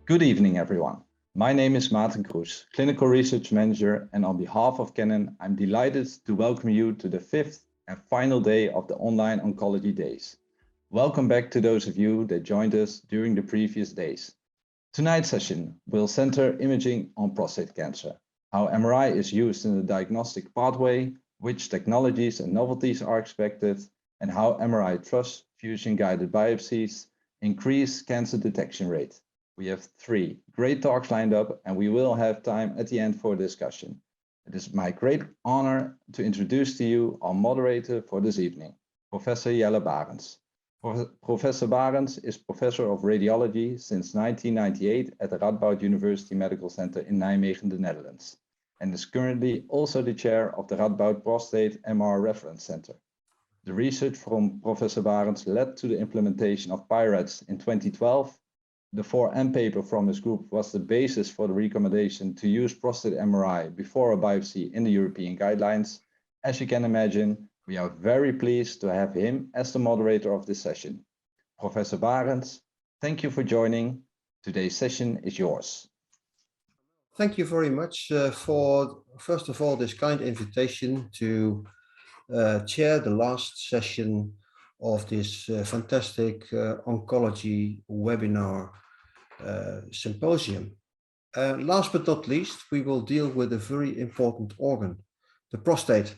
Good evening, everyone. My name is Maarten Kroes, Clinical Research Manager, and on behalf of Canon, I'm delighted to welcome you to the fifth and final day of the Online Oncology Days. Welcome back to those of you that joined us during the previous days. Tonight's session will center imaging on prostate cancer, how MRI is used in the diagnostic pathway, which technologies and novelties are expected, and how MRI transfusion-guided biopsies increase cancer detection rate. We have 3 great talks lined up, and we will have time at the end for discussion. It is my great honor to introduce to you our moderator for this evening, Professor Jelle Barends. Professor Barends is Professor of Radiology since 1998 at the Radboud University Medical Center in Nijmegen, the Netherlands, and is currently also the chair of the Radboud Prostate MR Reference Center. The research from Professor Barends led to the implementation of PIRATS in 2012. The 4M paper from his group was the basis for the recommendation to use prostate MRI before a biopsy in the European guidelines. As you can imagine, we are very pleased to have him as the moderator of this session. Professor Barends, thank you for joining. Today's session is yours. Thank you very much for, first of all, this kind invitation to chair the last session of this fantastic oncology webinar symposium. Last but not least, we will deal with a very important organ, the prostate.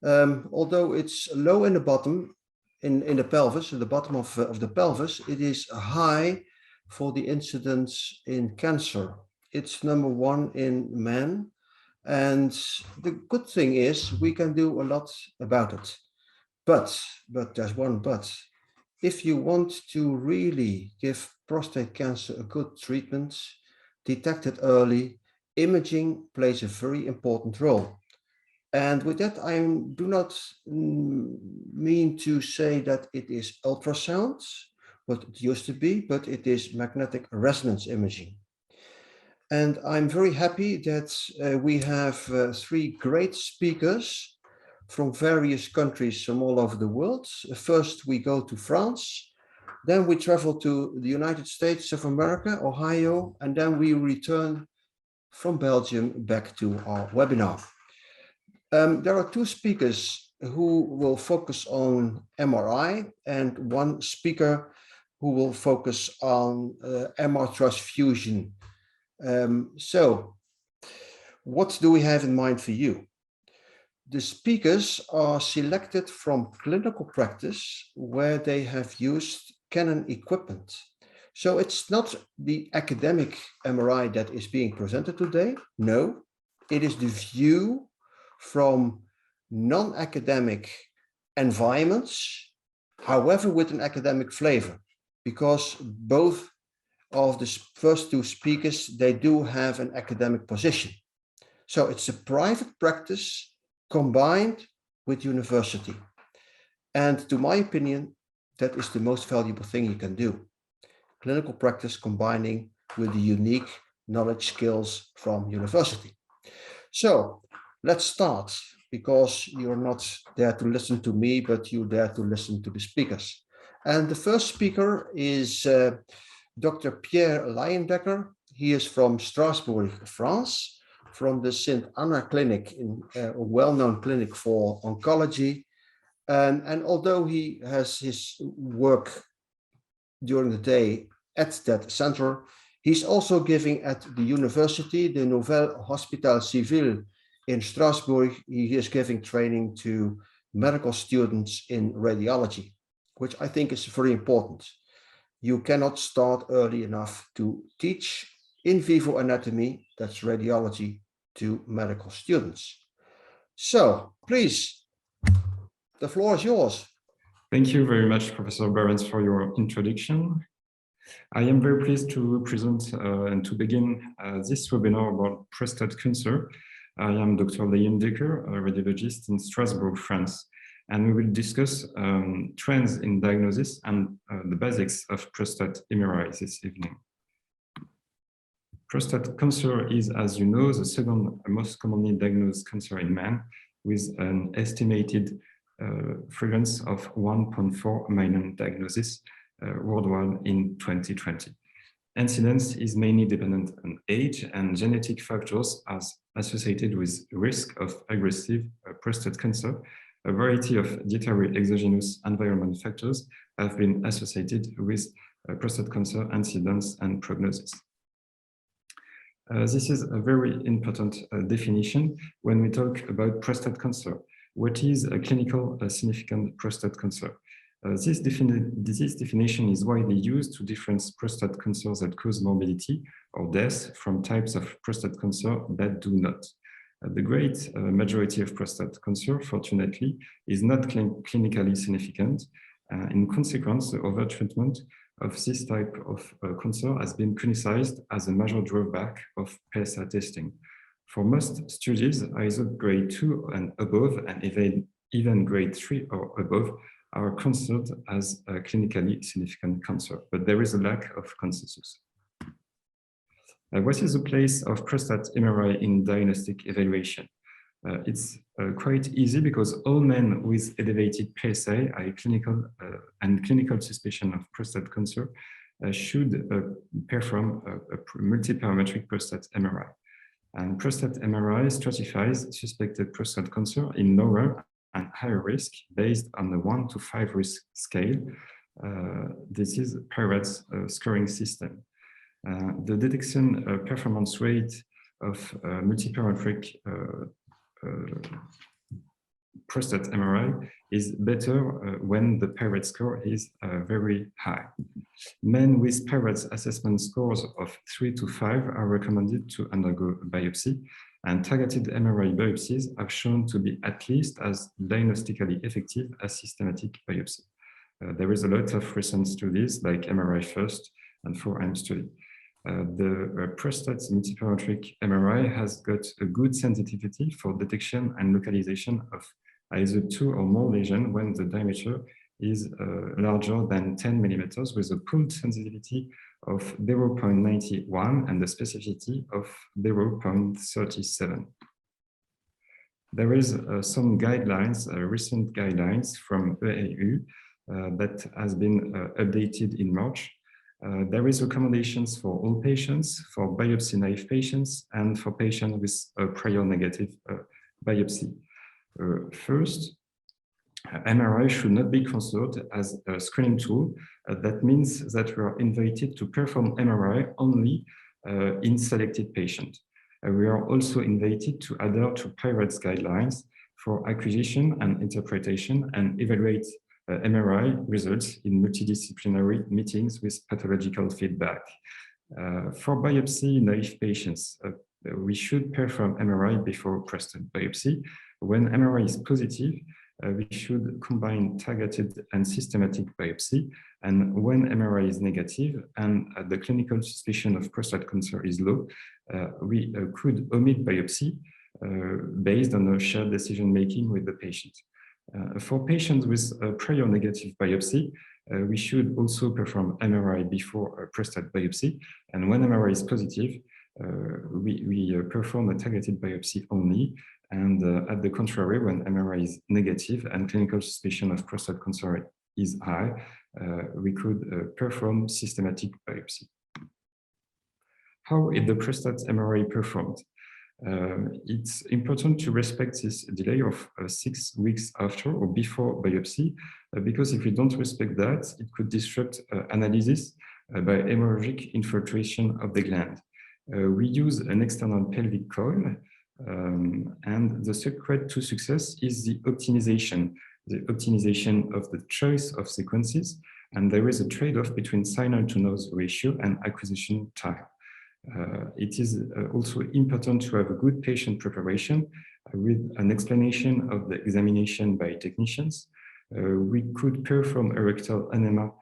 Although it's low in the bottom, in the pelvis, at the bottom of the pelvis, it is high for the incidence in cancer. It's #1 in men. And the good thing is we can do a lot about it. But there's one but. If you want to really give prostate cancer a good treatment, detect it early, imaging plays a very important role. And with that, I do not mean to say that it is ultrasound, what it used to be, but it is magnetic resonance imaging. And I'm very happy that we have 3 great speakers from various countries from all over the world. First, we go to France, then we travel to the United States of America, Ohio, and then we return from Belgium back to our webinar. There are 2 speakers who will focus on MRI and 1 speaker who will focus on MR transfusion. So what do we have in mind for you? The speakers are selected from clinical practice where they have used Canon equipment. So it's not the academic MRI that is being presented today. No, it is the view from non-academic environments, however, with an academic flavor, because both of the first 2 speakers, they do have an academic position. So it's a private practice combined with university. And to my opinion, that is the most valuable thing you can do. Clinical practice combining with the unique knowledge skills from university. So let's start, because you're not there to listen to me, but you're there to listen to the speakers. And the first speaker is Dr. Pierre Leyendecker. He is from Strasbourg, France, from the St. Anna Clinic, a well-known clinic for oncology. And although he has his work during the day at that center, he's also giving at the university, the Nouvel Hospital Civil in Strasbourg. He is giving training to medical students in radiology, which I think is very important. You cannot start early enough to teach in vivo anatomy, that's radiology, to medical students. So please, the floor is yours. Thank you very much, Professor Barends, for your introduction. I am very pleased to present and to begin this webinar about prostate cancer. I am Dr. Leyendecker, a radiologist in Strasbourg, France, and we will discuss trends in diagnosis and the basics of prostate MRI this evening. Prostate cancer is, as you know, the second most commonly diagnosed cancer in men, with an estimated prevalence of 1.4 million diagnoses worldwide in 2020. Incidence is mainly dependent on age and genetic factors as associated with risk of aggressive prostate cancer. A variety of dietary exogenous environment factors have been associated with prostate cancer incidence and prognosis. This is a very important definition when we talk about prostate cancer. What is a clinical significant prostate cancer? This definition is widely used to differentiate prostate cancers that cause morbidity or death from types of prostate cancer that do not. The great majority of prostate cancer, fortunately, is not clinically significant. In consequence, the overtreatment of this type of cancer has been criticized as a major drawback of PSA testing. For most studies, either grade 2 and above, and even grade 3 or above, are considered as a clinically significant cancer, but there is a lack of consensus. What is the place of prostate MRI in diagnostic evaluation? It's quite easy because all men with elevated PSA clinical suspicion of prostate cancer should perform a multiparametric prostate MRI. And prostate MRI stratifies suspected prostate cancer in lower and higher risk based on the 1 to 5 risk scale. This is Peyrat's scoring system. The detection performance rate of multiparametric prostate MRI is better when the Peyrat score is very high. Men with Peyrat's assessment scores of 3 to 5 are recommended to undergo biopsy, and targeted MRI biopsies have shown to be at least as diagnostically effective as systematic biopsy. There is a lot of recent studies like MRI First and 4M study. The prostate multiparametric MRI has got a good sensitivity for detection and localization of either 2 or more lesions when the diameter is larger than 10 millimeters with a pooled sensitivity of 0.91 and the specificity of 0.37. There is some guidelines, recent guidelines from EAU that has been updated in March. There is recommendations for all patients, for biopsy-naive patients, and for patients with a prior negative biopsy. First, MRI should not be considered as a screening tool. That means that we are invited to perform MRI only in selected patients. We are also invited to adhere to Peyrat's guidelines for acquisition and interpretation and evaluate MRI results in multidisciplinary meetings with pathological feedback. For biopsy-naive patients, we should perform MRI before prostate biopsy. When MRI is positive, we should combine targeted and systematic biopsy. And when MRI is negative and the clinical suspicion of prostate cancer is low, we could omit biopsy based on a shared decision-making with the patient. For patients with a prior negative biopsy, we should also perform MRI before prostate biopsy. And when MRI is positive, we perform a targeted biopsy only. And at the contrary, when MRI is negative and clinical suspicion of prostate cancer is high, we could perform systematic biopsy. How is the prostate MRI performed? It's important to respect this delay of 6 weeks after or before biopsy, because if we don't respect that, it could disrupt analysis by hemorrhagic infiltration of the gland. We use an external pelvic coil, and the secret to success is the optimization of the choice of sequences, and there is a trade-off between signal to noise ratio and acquisition time. It is also important to have a good patient preparation with an explanation of the examination by technicians. We could perform a rectal enema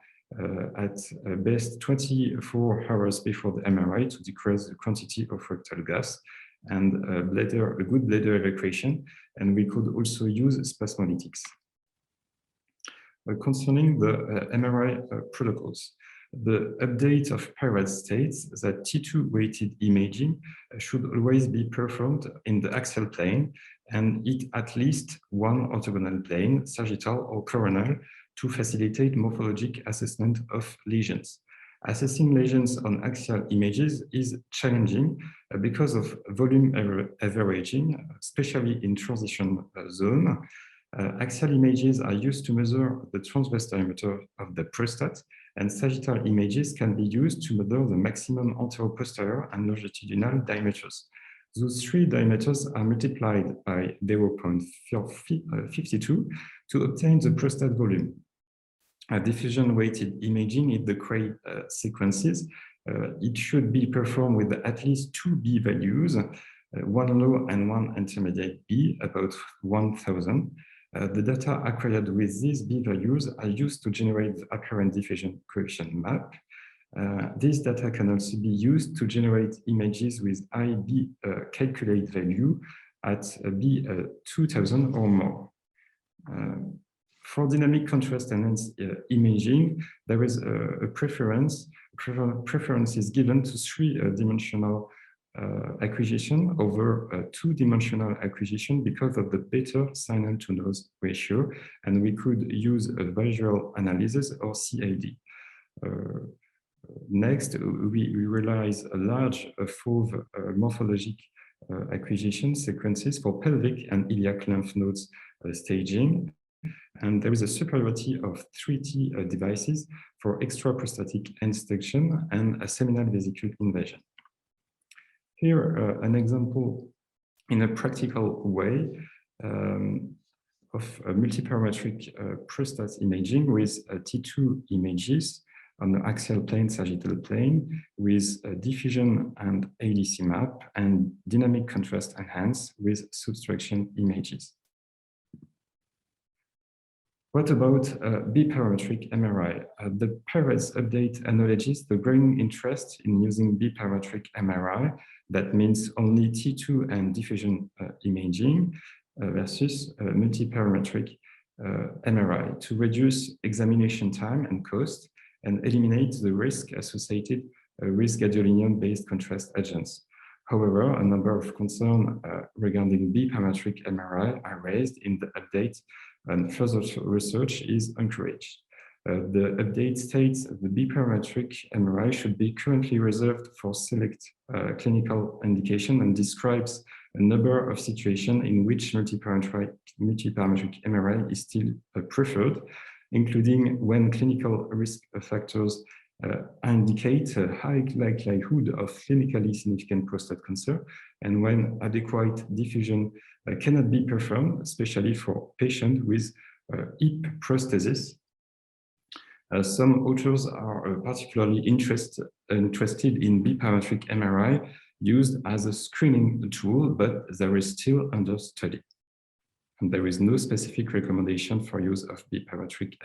at best 24 hours before the MRI to decrease the quantity of rectal gas and a good bladder evacuation, and we could also use spasmolytics. Concerning the MRI protocols, the update of Peyrat states that T2-weighted imaging should always be performed in the axial plane and at least one orthogonal plane, sagittal or coronal, to facilitate morphologic assessment of lesions. Assessing lesions on axial images is challenging because of volume averaging, especially in transition zone. Axial images are used to measure the transverse diameter of the prostate, and sagittal images can be used to measure the maximum anteroposterior and longitudinal diameters. Those three diameters are multiplied by 0.52 to obtain the prostate volume. Diffusion-weighted imaging in the Cray sequences, it should be performed with at least two B values, one low and one intermediate B, about 1,000. The data acquired with these B values are used to generate the apparent diffusion coefficient map. This data can also be used to generate images with high B calculate value at B 2000 or more. For dynamic contrast enhanced imaging, there is a preference. Preference is given to three-dimensional acquisition over two-dimensional acquisition because of the better signal-to-noise ratio, and we could use a visual analysis or CAD. Next, we realize a large FOV morphologic acquisition sequences for pelvic and iliac lymph nodes staging. And there is a superiority of 3T devices for extraprostatic extension and a seminal vesicle invasion. Here, an example in a practical way of a multiparametric prostate imaging with T2 images on the axial plane, sagittal plane, with diffusion and ADC map and dynamic contrast enhanced with subtraction images. What about biparametric MRI? The PERES update acknowledges the growing interest in using biparametric MRI. That means only T2 and diffusion imaging versus multiparametric MRI to reduce examination time and cost and eliminate the risk associated with gadolinium-based contrast agents. However, a number of concerns regarding biparametric MRI are raised in the update, and further research is encouraged. The update states the biparametric MRI should be currently reserved for select clinical indication and describes a number of situations in which multiparametric MRI is still preferred, including when clinical risk factors indicate a high likelihood of clinically significant prostate cancer, and when adequate diffusion cannot be performed, especially for patients with hip prosthesis. Some authors are particularly interested in biparametric MRI used as a screening tool, but there is still under study. And there is no specific recommendation for use of biparametric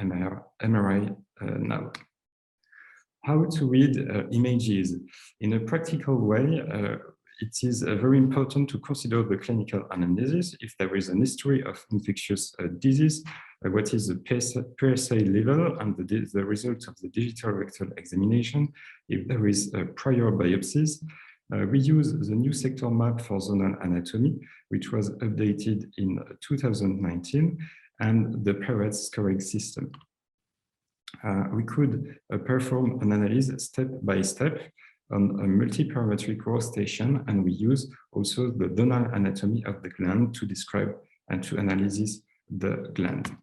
MRI now. How to read images? In a practical way, it is very important to consider the clinical analysis. If there is an history of infectious disease, what is the PSA level and the result of the digital rectal examination. If there is prior biopsies, we use the new sector map for zonal anatomy, which was updated in 2019, and the PERES scoring system. We could perform an analysis step by step on a multiparametric workstation, and we use also the donal anatomy of the gland to describe and to analyze the gland.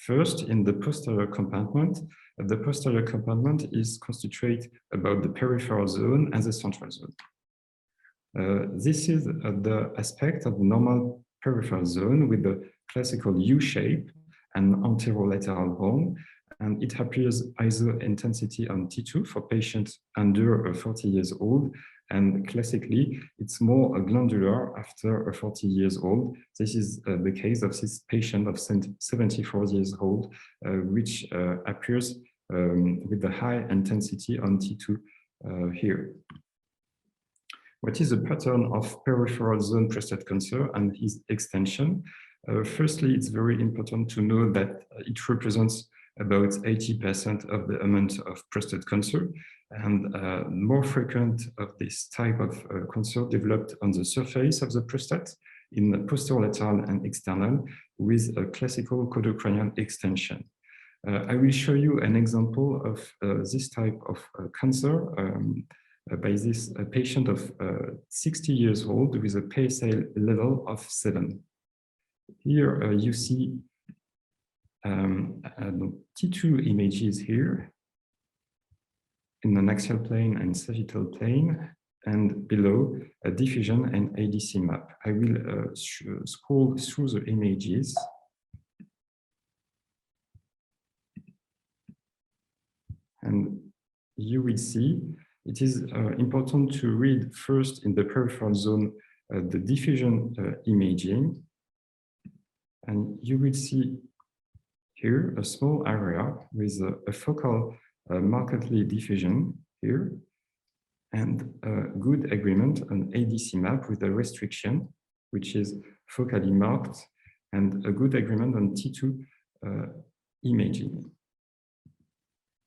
First, in the posterior compartment is constituted about the peripheral zone and the central zone. This is the aspect of the normal peripheral zone with the classical U shape and anterolateral bone, and it appears iso intensity on T2 for patients under 40 years old, and classically it's more glandular after 40 years old. This is the case of this patient of 74 years old, which appears with the high intensity on T2 here. What is the pattern of peripheral zone prostate cancer and its extension? Firstly, it's very important to know that it represents about 80% of the amount of prostate cancer, and more frequent of this type of cancer developed on the surface of the prostate in the posterolateral and external with a classical caudocranial extension. I will show you an example of this type of cancer by this patient of 60 years old with a PSA level of 7. Here you see T2 images here in an axial plane and sagittal plane, and below a diffusion and ADC map. I will scroll through the images. And you will see it is important to read first in the peripheral zone the diffusion imaging. And you will see here a small area with a focal markedly diffusion here, and a good agreement on ADC map with a restriction, which is focally marked, and a good agreement on T2 imaging.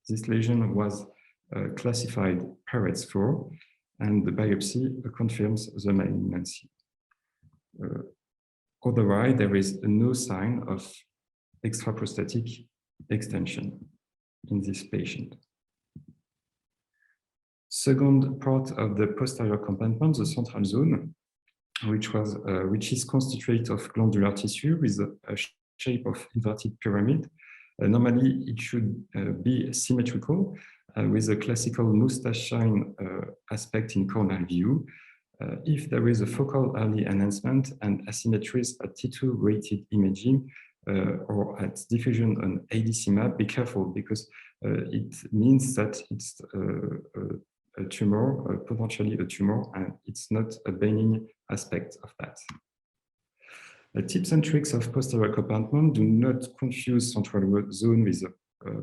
This lesion was classified Parets 4, and the biopsy confirms the malignancy. Otherwise, there is no sign of extraprostatic extension in this patient. Second part of the posterior compartment, the central zone, which is constituted of glandular tissue with a shape of inverted pyramid. Normally, it should be symmetrical with a classical moustache shine aspect in corneal view. If there is a focal early enhancement and asymmetries at T2 rated imaging or at diffusion on ADC map, be careful, because it means that it's a tumor, potentially a tumor, and it's not a benign aspect of that. The tips and tricks of posterior compartment: do not confuse central zone with a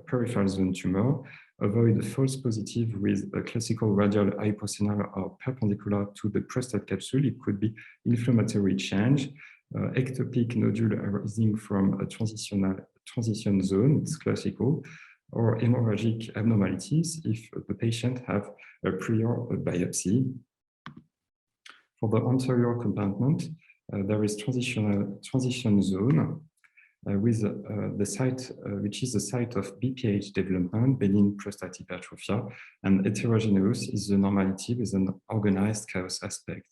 peripheral zone tumor. Avoid the false positive with a classical radial hyposenal or perpendicular to the prostate capsule. It could be inflammatory change, ectopic nodule arising from a transition zone, it's classical, or hemorrhagic abnormalities if the patient have a prior biopsy. For the anterior compartment, there is transition zone with the site, which is the site of BPH development, benign prostate hypertrophy, and heterogeneous is the normality with an organized chaos aspect.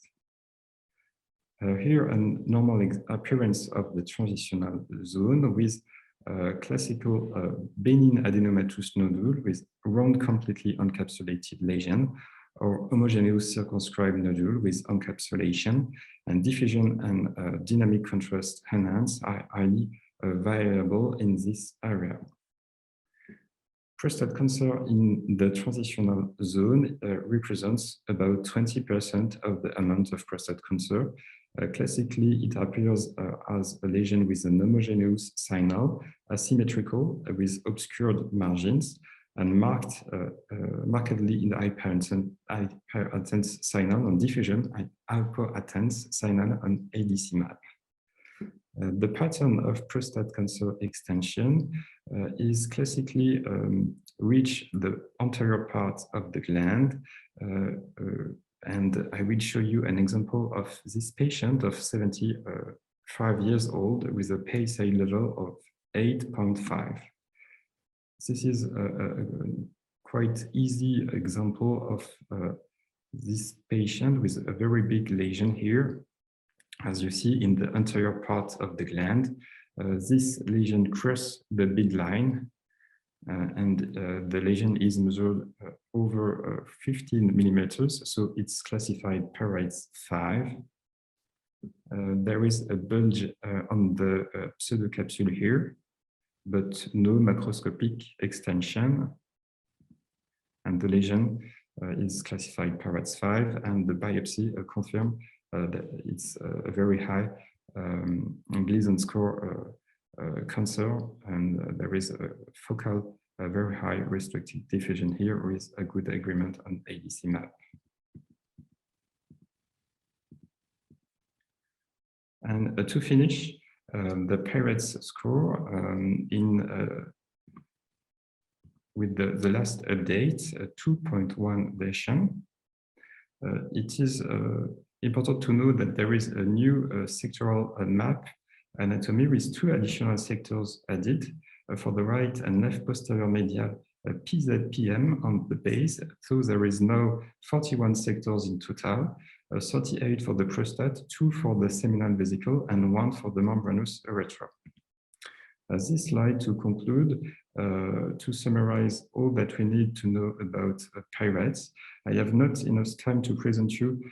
Here, a normal appearance of the transitional zone with classical benign adenomatous nodule with round completely encapsulated lesion, or homogeneous circumscribed nodule with encapsulation, and diffusion and dynamic contrast enhanced are highly variable in this area. Prostate cancer in the transitional zone represents about 20% of the amount of prostate cancer. Classically, it appears as a lesion with an homogeneous signal, asymmetrical with obscured margins, and markedly in the hyperintense signal on diffusion and hypointense signal on ADC map. The pattern of prostate cancer extension is classically reach the anterior part of the gland, and I will show you an example of this patient of 75 years old with a PSA level of 8.5. This is a quite easy example of this patient with a very big lesion here, as you see in the anterior part of the gland. This lesion crosses the big line, and the lesion is measured over 15 millimeters, so it's classified Parets 5. There is a bulge on the pseudocapsule here, but no macroscopic extension, and the lesion is classified Parets 5, and the biopsy confirmed that it's a very high Gleason score cancer, and there is a focal, very high restricted diffusion here with a good agreement on ADC map. And to finish, the Parets score with the last update, 2.1 version. It is important to know that there is a new sectoral map anatomy with 2 additional sectors added. for the right and left posterior media PZPM on the base, so there is now 41 sectors in total, 38 for the prostate, 2 for the seminal vesicle, and 1 for the membranous urethra. This slide to conclude, to summarize all that we need to know about PIRATES. I have not enough time to present you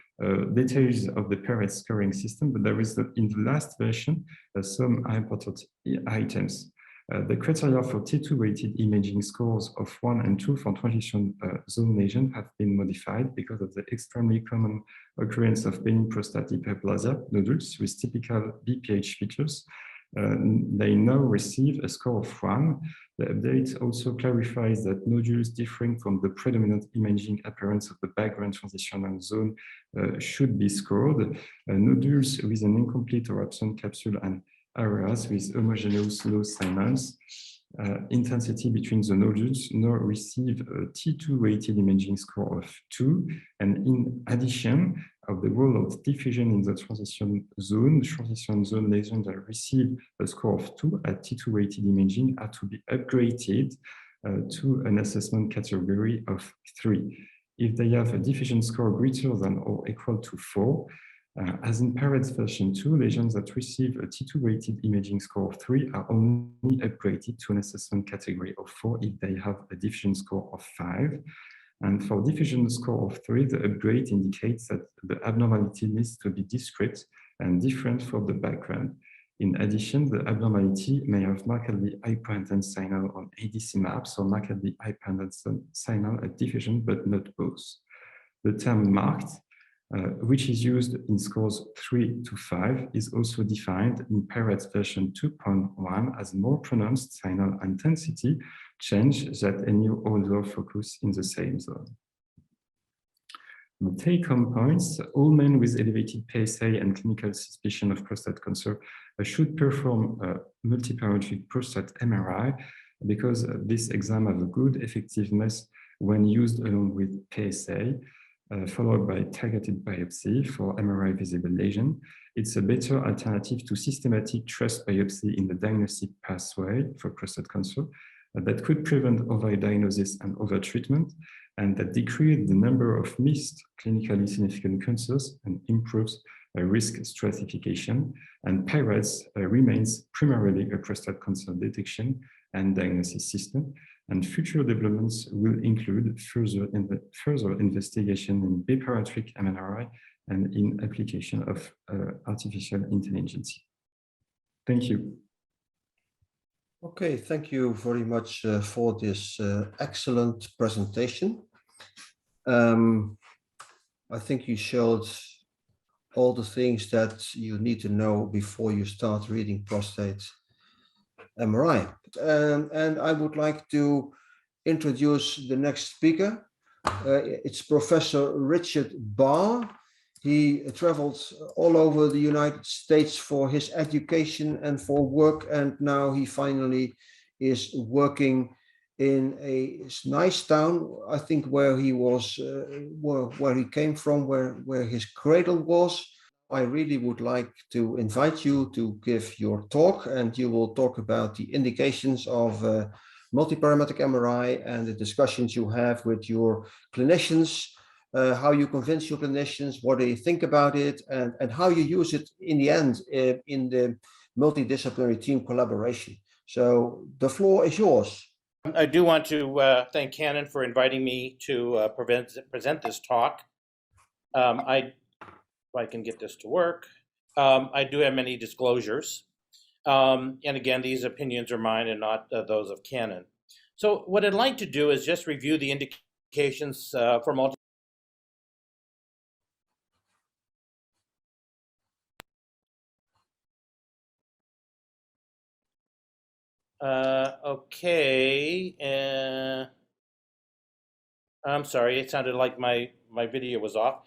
details of the PIRATES scoring system, but there is, in the last version, some important items. The criteria for T2-weighted imaging scores of 1 and 2 for transition zone lesion have been modified because of the extremely common occurrence of benign prostatic hyperplasia nodules with typical BPH features. They now receive a score of 1. The update also clarifies that nodules differing from the predominant imaging appearance of the background transitional zone should be scored. Nodules with an incomplete or absent capsule and areas with homogeneous low signals intensity between the nodules now receive a T2-weighted imaging score of 2. And in addition, of the role of diffusion in the transition zone lesions that receive a score of 2 at T2-weighted imaging are to be upgraded to an assessment category of 3. If they have a diffusion score greater than or equal to 4, as in PIRATES version 2, lesions that receive a T2-weighted imaging score of 3 are only upgraded to an assessment category of 4 if they have a diffusion score of 5. And for diffusion score of 3, the upgrade indicates that the abnormality needs to be discrete and different from the background. In addition, the abnormality may have markedly hyperintense signal on ADC maps or markedly hyperintense signal at diffusion, but not both. The term marked, which is used in scores 3 to 5, is also defined in PIRATES version 2.1 as more pronounced signal intensity change than any other focus in the same zone. The take-home points: all men with elevated PSA and clinical suspicion of prostate cancer should perform a multiparametric prostate MRI because this exam has a good effectiveness when used along with PSA. Followed by targeted biopsy for MRI visible lesion. It's a better alternative to systematic trace biopsy in the diagnostic pathway for prostate cancer that could prevent overdiagnosis and overtreatment, and that decreases the number of missed clinically significant cancers and improves risk stratification. And PIRATES remains primarily a prostate cancer detection and diagnosis system. And future developments will include further investigation in biparametric MRI and in application of artificial intelligence. Thank you. Okay, thank you very much for this excellent presentation. I think you showed all the things that you need to know before you start reading prostate MRI. And I would like to introduce the next speaker. It's Professor Richard Barr. He traveled all over the United States for his education and for work, and now he finally is working in a nice town, I think, where he was, where he came from, where his cradle was. I really would like to invite you to give your talk, and you will talk about the indications of multiparametric MRI and the discussions you have with your clinicians, how you convince your clinicians, what they think about it, and how you use it in the end in the multidisciplinary team collaboration. So the floor is yours. I do want to thank Canon for inviting me to present this talk. If I can get this to work, I do have many disclosures. And again, these opinions are mine and not those of Canon. So what I'd like to do is just review the indications for multi. Okay. I'm sorry, it sounded like my video was off.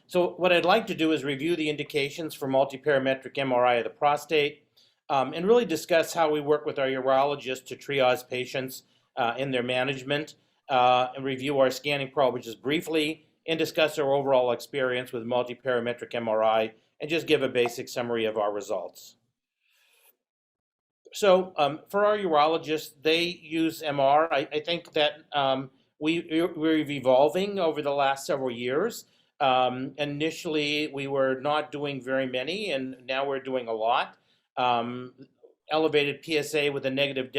So what I'd like to do is review the indications for multiparametric MRI of the prostate and really discuss how we work with our urologists to triage patients in their management and review our scanning approaches briefly and discuss our overall experience with multiparametric MRI and just give a basic summary of our results. So for our urologists, they use MR. I think that we're evolving over the last several years. Initially, we were not doing very many, and now we're doing a lot. Elevated PSA with a negative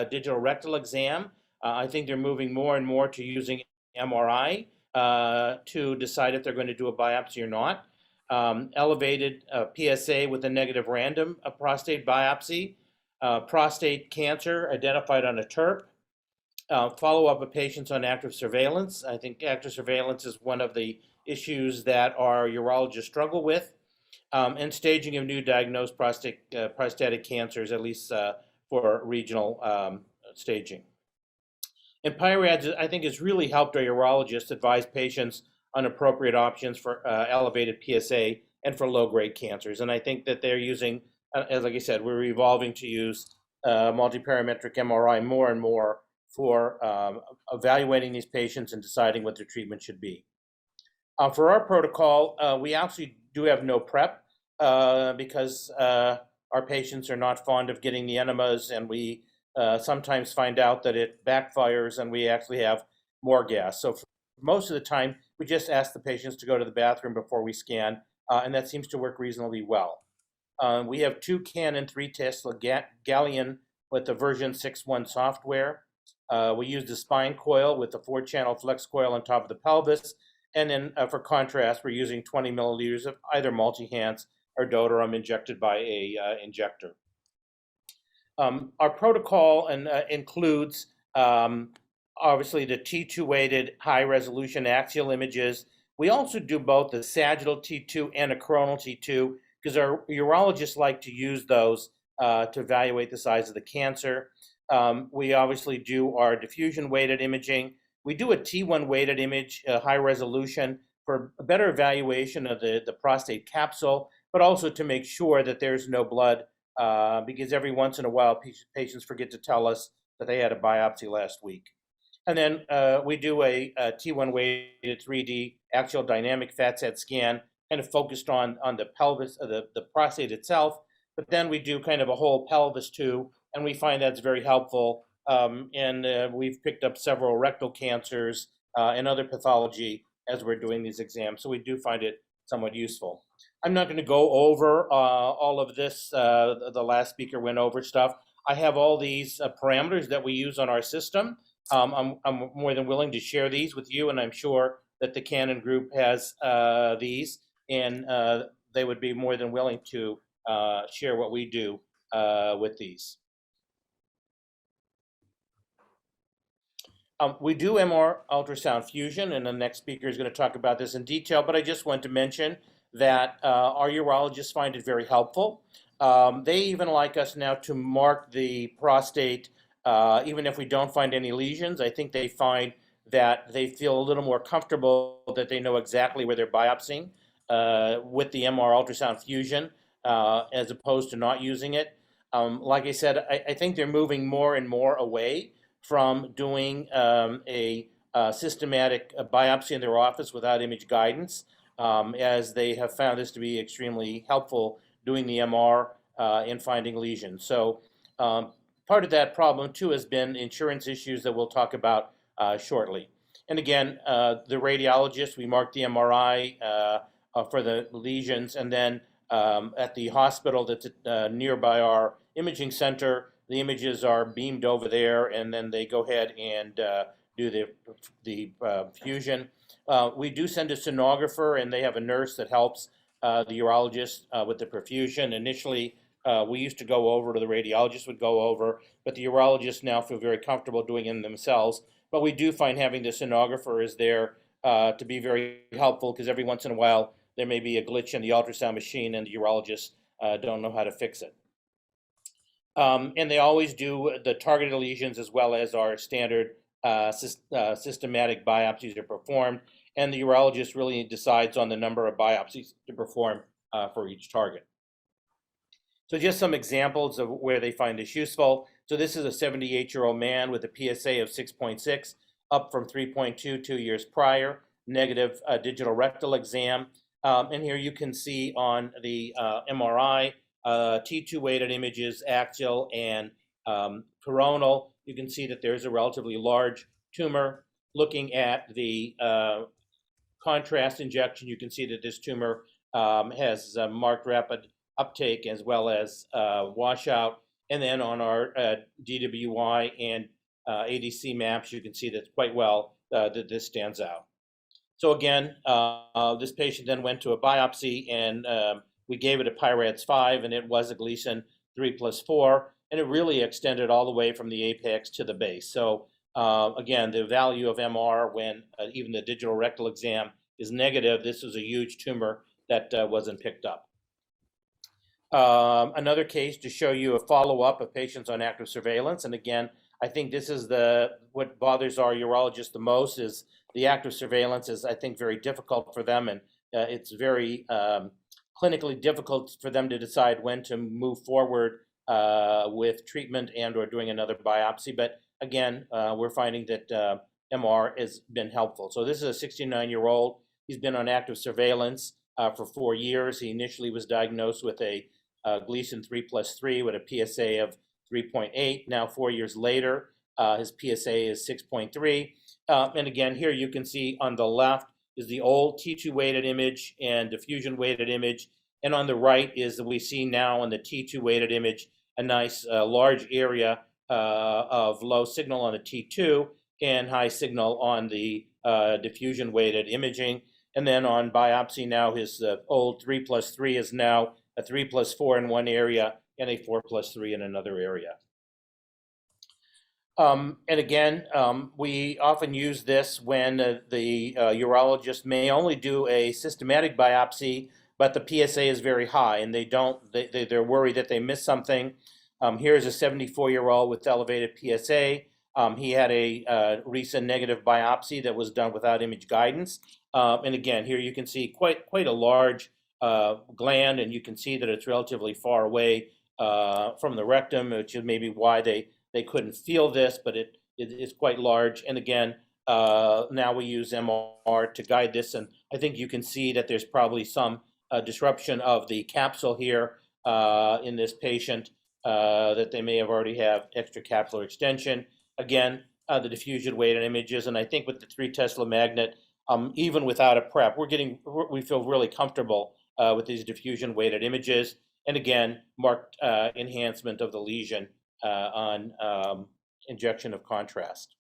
digital rectal exam. I think they're moving more and more to using MRI to decide if they're going to do a biopsy or not. Elevated PSA with a negative random prostate biopsy. Prostate cancer identified on a TURP, follow-up of patients on active surveillance. I think active surveillance is one of the issues that our urologists struggle with, and staging of new diagnosed prostatic cancers, at least for regional staging. And PI-RADS, I think, has really helped our urologists advise patients on appropriate options for elevated PSA and for low-grade cancers. And I think that they're using, as like I said, we're evolving to use multiparametric MRI more and more for evaluating these patients and deciding what their treatment should be. For our protocol, we actually do have no prep because our patients are not fond of getting the enemas, and we sometimes find out that it backfires and we actually have more gas. So for most of the time, we just ask the patients to go to the bathroom before we scan, and that seems to work reasonably well. We have 2 Canon 3 Tesla Gallium with the version 6.1 software. We use the spine coil with the 4-channel flex coil on top of the pelvis. And then for contrast, we're using 20 milliliters of either Multihance or Dotarum injected by a injector. Our protocol includes obviously the T2 weighted high resolution axial images. We also do both the sagittal T2 and a coronal T2 because our urologists like to use those to evaluate the size of the cancer. We obviously do our diffusion weighted imaging. We do a T1 weighted image, high resolution, for a better evaluation of the prostate capsule, but also to make sure that there's no blood, because every once in a while patients forget to tell us that they had a biopsy last week. And then we do a T1 weighted 3D axial dynamic FATSAT scan, kind of focused on the pelvis, the prostate itself, but then we do kind of a whole pelvis too, and we find that's very helpful. And we've picked up several rectal cancers and other pathology as we're doing these exams. So we do find it somewhat useful. I'm not going to go over all of this. The last speaker went over stuff. I have all these parameters that we use on our system. I'm more than willing to share these with you, and I'm sure that the Canon group has these, and they would be more than willing to share what we do with these. We do MR ultrasound fusion, and the next speaker is going to talk about this in detail, but I just want to mention that our urologists find it very helpful. They even like us now to mark the prostate, even if we don't find any lesions. I think they find that they feel a little more comfortable that they know exactly where they're biopsying with the MR ultrasound fusion as opposed to not using it. Like I said, I think they're moving more and more away from doing a systematic biopsy in their office without image guidance, as they have found this to be extremely helpful doing the MR in finding lesions. So part of that problem too has been insurance issues that we'll talk about shortly. And again, the radiologist, we mark the MRI for the lesions, and then at the hospital that's nearby our imaging center, the images are beamed over there, and then they go ahead and do the fusion. We do send a sonographer, and they have a nurse that helps the urologist with the perfusion. Initially, we used to go over, or the radiologist would go over, but the urologists now feel very comfortable doing it themselves. But we do find having the sonographer is there to be very helpful, because every once in a while there may be a glitch in the ultrasound machine, and the urologists don't know how to fix it. And they always do the targeted lesions as well as our standard systematic biopsies are performed, and the urologist really decides on the number of biopsies to perform for each target. So just some examples of where they find this useful. So this is a 78-year-old man with a PSA of 6.6, up from 3.2 2 years prior, negative digital rectal exam. And here you can see on the MRI T2 weighted images, axial and coronal, you can see that there's a relatively large tumor. Looking at the contrast injection, you can see that this tumor has marked rapid uptake as well as washout. And then on our DWI and ADC maps, you can see that quite well that this stands out. So again, this patient then went to a biopsy, and we gave it a PI-RADS5, and it was a Gleason 3+4, and it really extended all the way from the apex to the base. So again, the value of MR when even the digital rectal exam is negative, this was a huge tumor that wasn't picked up. Another case to show you a follow-up of patients on active surveillance. And again, I think this is what bothers our urologists the most is the active surveillance is, I think, very difficult for them. And it's very clinically difficult for them to decide when to move forward with treatment and or doing another biopsy. But again, we're finding that MR has been helpful. So this is a 69-year-old. He's been on active surveillance for 4 years. He initially was diagnosed with a Gleason 3+3 with a PSA of 3.8. Now, 4 years later, his PSA is 6.3. And again, here you can see on the left is the old T2 weighted image and diffusion weighted image. And on the right is we see now in the T2 weighted image a nice large area of low signal on the T2 and high signal on the diffusion weighted imaging. And then on biopsy now, his old 3+3 is now a 3+4 in one area and a 4+3 in another area. And again, we often use this when the urologist may only do a systematic biopsy, but the PSA is very high, and they're worried that they missed something. Here's a 74-year-old with elevated PSA. He had a recent negative biopsy that was done without image guidance. And again, here you can see quite a large gland, and you can see that it's relatively far away from the rectum, which is maybe why they couldn't feel this, but it is quite large. And again, now we use MR to guide this, and I think you can see that there's probably some disruption of the capsule here in this patient, that they may have already have extracapsular extension. Again, the diffusion weighted images, and I think with the 3 Tesla magnet, even without a prep, we feel really comfortable with these diffusion weighted images. And again, marked enhancement of the lesion on injection of contrast.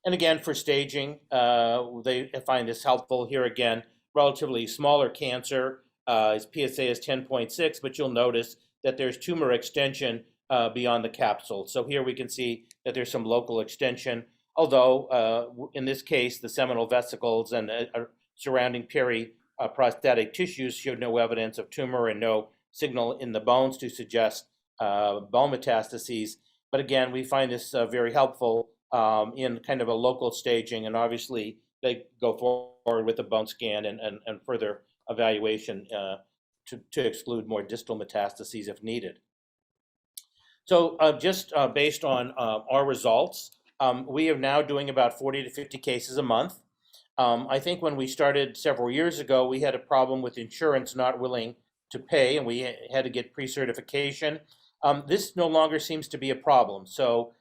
And again, for staging, they find this helpful. Here again, relatively smaller cancer. His PSA is 10.6, but you'll notice that there's tumor extension beyond the capsule. So here we can see that there's some local extension, although in this case, the seminal vesicles and surrounding periprostatic tissues showed no evidence of tumor and no signal in the bones to suggest bone metastases. But again, we find this very helpful in kind of a local staging, and obviously they go forward with a bone scan and further evaluation to exclude more distal metastases if needed. So just based on our results, we are now doing about 40 to 50 cases a month. I think when we started several years ago, we had a problem with insurance not willing to pay, and we had to get pre-certification. This no longer seems to be a problem. So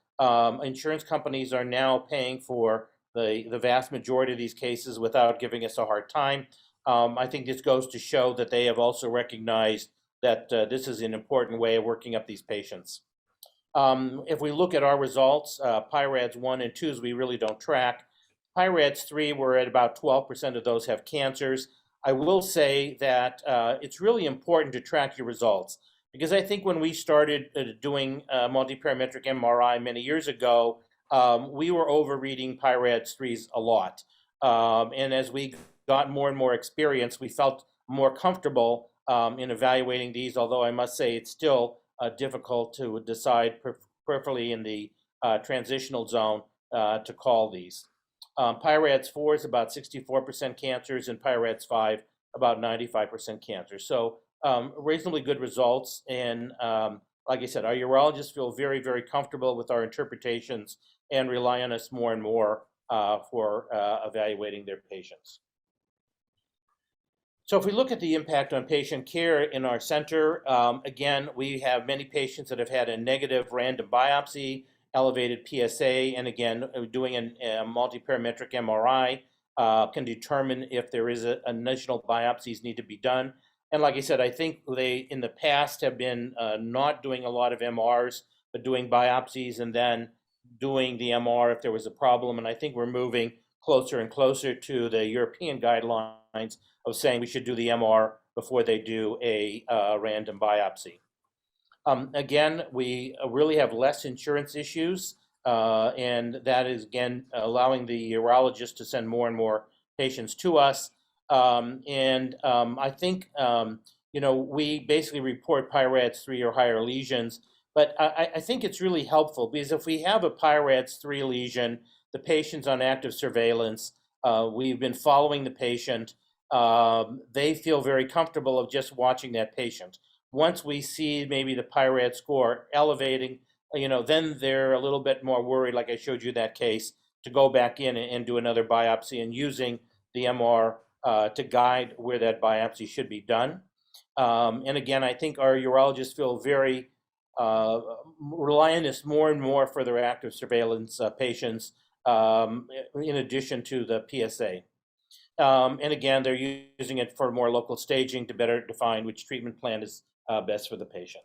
insurance companies are now paying for the vast majority of these cases without giving us a hard time. I think this goes to show that they have also recognized that this is an important way of working up these patients. If we look at our results, PI-RADS 1 and 2s we really don't track. PI-RADS 3, we're at about 12% of those have cancers. I will say that it's really important to track your results, because I think when we started doing multiparametric MRI many years ago, we were overreading PI-RADS 3s a lot. And as we got more and more experience, we felt more comfortable in evaluating these, although I must say it's still difficult to decide peripherally in the transitional zone to call these. PI-RADS 4 is about 64% cancers, and PI-RADS 5 about 95% cancers. So reasonably good results. And like I said, our urologists feel very, very comfortable with our interpretations and rely on us more and more for evaluating their patients. So if we look at the impact on patient care in our center, again, we have many patients that have had a negative random biopsy, elevated PSA, and again, doing a multiparametric MRI can determine if there is additional biopsies need to be done. And like I said, I think they in the past have been not doing a lot of MRs, but doing biopsies and then doing the MR if there was a problem. And I think we're moving closer and closer to the European guidelines of saying we should do the MR before they do a random biopsy. Again, we really have less insurance issues, and that is, again, allowing the urologist to send more and more patients to us. I think, you know, we basically report PI-RADS 3 or higher lesions, but I think it's really helpful because if we have a PI-RADS 3 lesion, the patient's on active surveillance, we've been following the patient, they feel very comfortable of just watching that patient. Once we see maybe the PI-RADS score elevating, you know, then they're a little bit more worried, like I showed you that case, to go back in and do another biopsy and using the MR to guide where that biopsy should be done. And again, I think our urologists feel very rely on this more and more for their active surveillance patients, in addition to the PSA. And again, they're using it for more local staging to better define which treatment plan is best for the patient.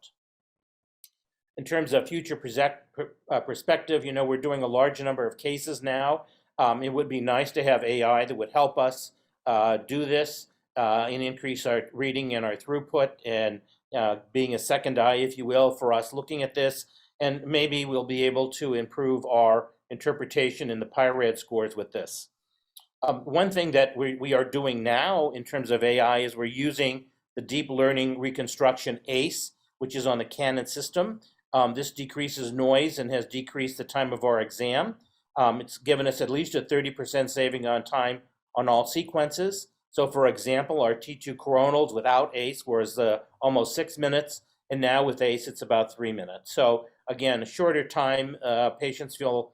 In terms of future perspective, you know, we're doing a large number of cases now. It would be nice to have AI that would help us do this and increase our reading and our throughput and being a second eye, if you will, for us looking at this. And maybe we'll be able to improve our interpretation in the PI-RADS scores with this. One thing that we are doing now in terms of AI is we're using the deep learning reconstruction ACE, which is on the Canon system. This decreases noise and has decreased the time of our exam. It's given us at least a 30% saving on time on all sequences. So for example, our T2 coronals without ACE was almost 6 minutes, and now with ACE, it's about 3 minutes. So again, a shorter time, patients feel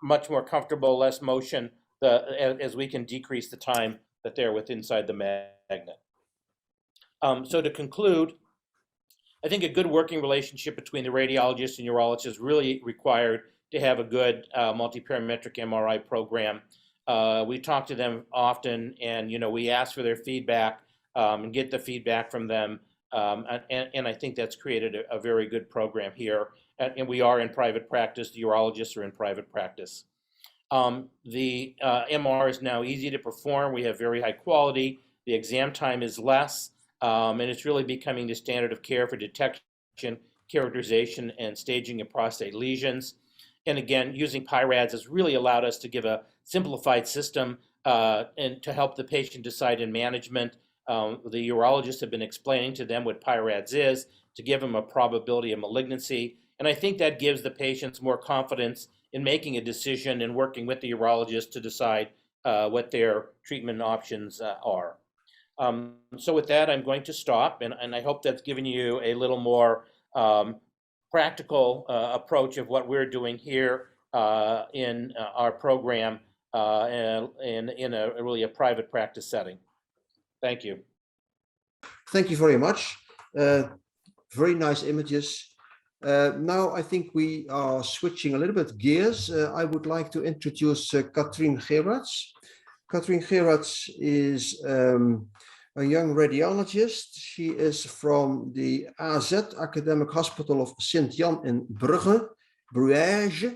much more comfortable, less motion, as we can decrease the time that they're inside the magnet. So to conclude, I think a good working relationship between the radiologist and urologist is really required to have a good multiparametric MRI program. We talk to them often, and you know, we ask for their feedback and get the feedback from them, and I think that's created a very good program here. And we are in private practice. The urologists are in private practice. The MR is now easy to perform. We have very high quality. The exam time is less, and it's really becoming the standard of care for detection, characterization, and staging of prostate lesions. And again, using PI-RADS has really allowed us to give a simplified system and to help the patient decide in management. The urologists have been explaining to them what PI-RADS is to give them a probability of malignancy. And I think that gives the patients more confidence in making a decision and working with the urologist to decide what their treatment options are. So with that, I'm going to stop, and I hope that's given you a little more practical approach of what we're doing here in our program and in a really a private practice setting. Thank you. Thank you very much. Very nice images. Now I think we are switching a little bit gears. I would like to introduce Katrien Gerards. Katrien Gerards is a young radiologist. She is from the AZ, Academic Hospital of Sint-Jan in Brugge, Bruges.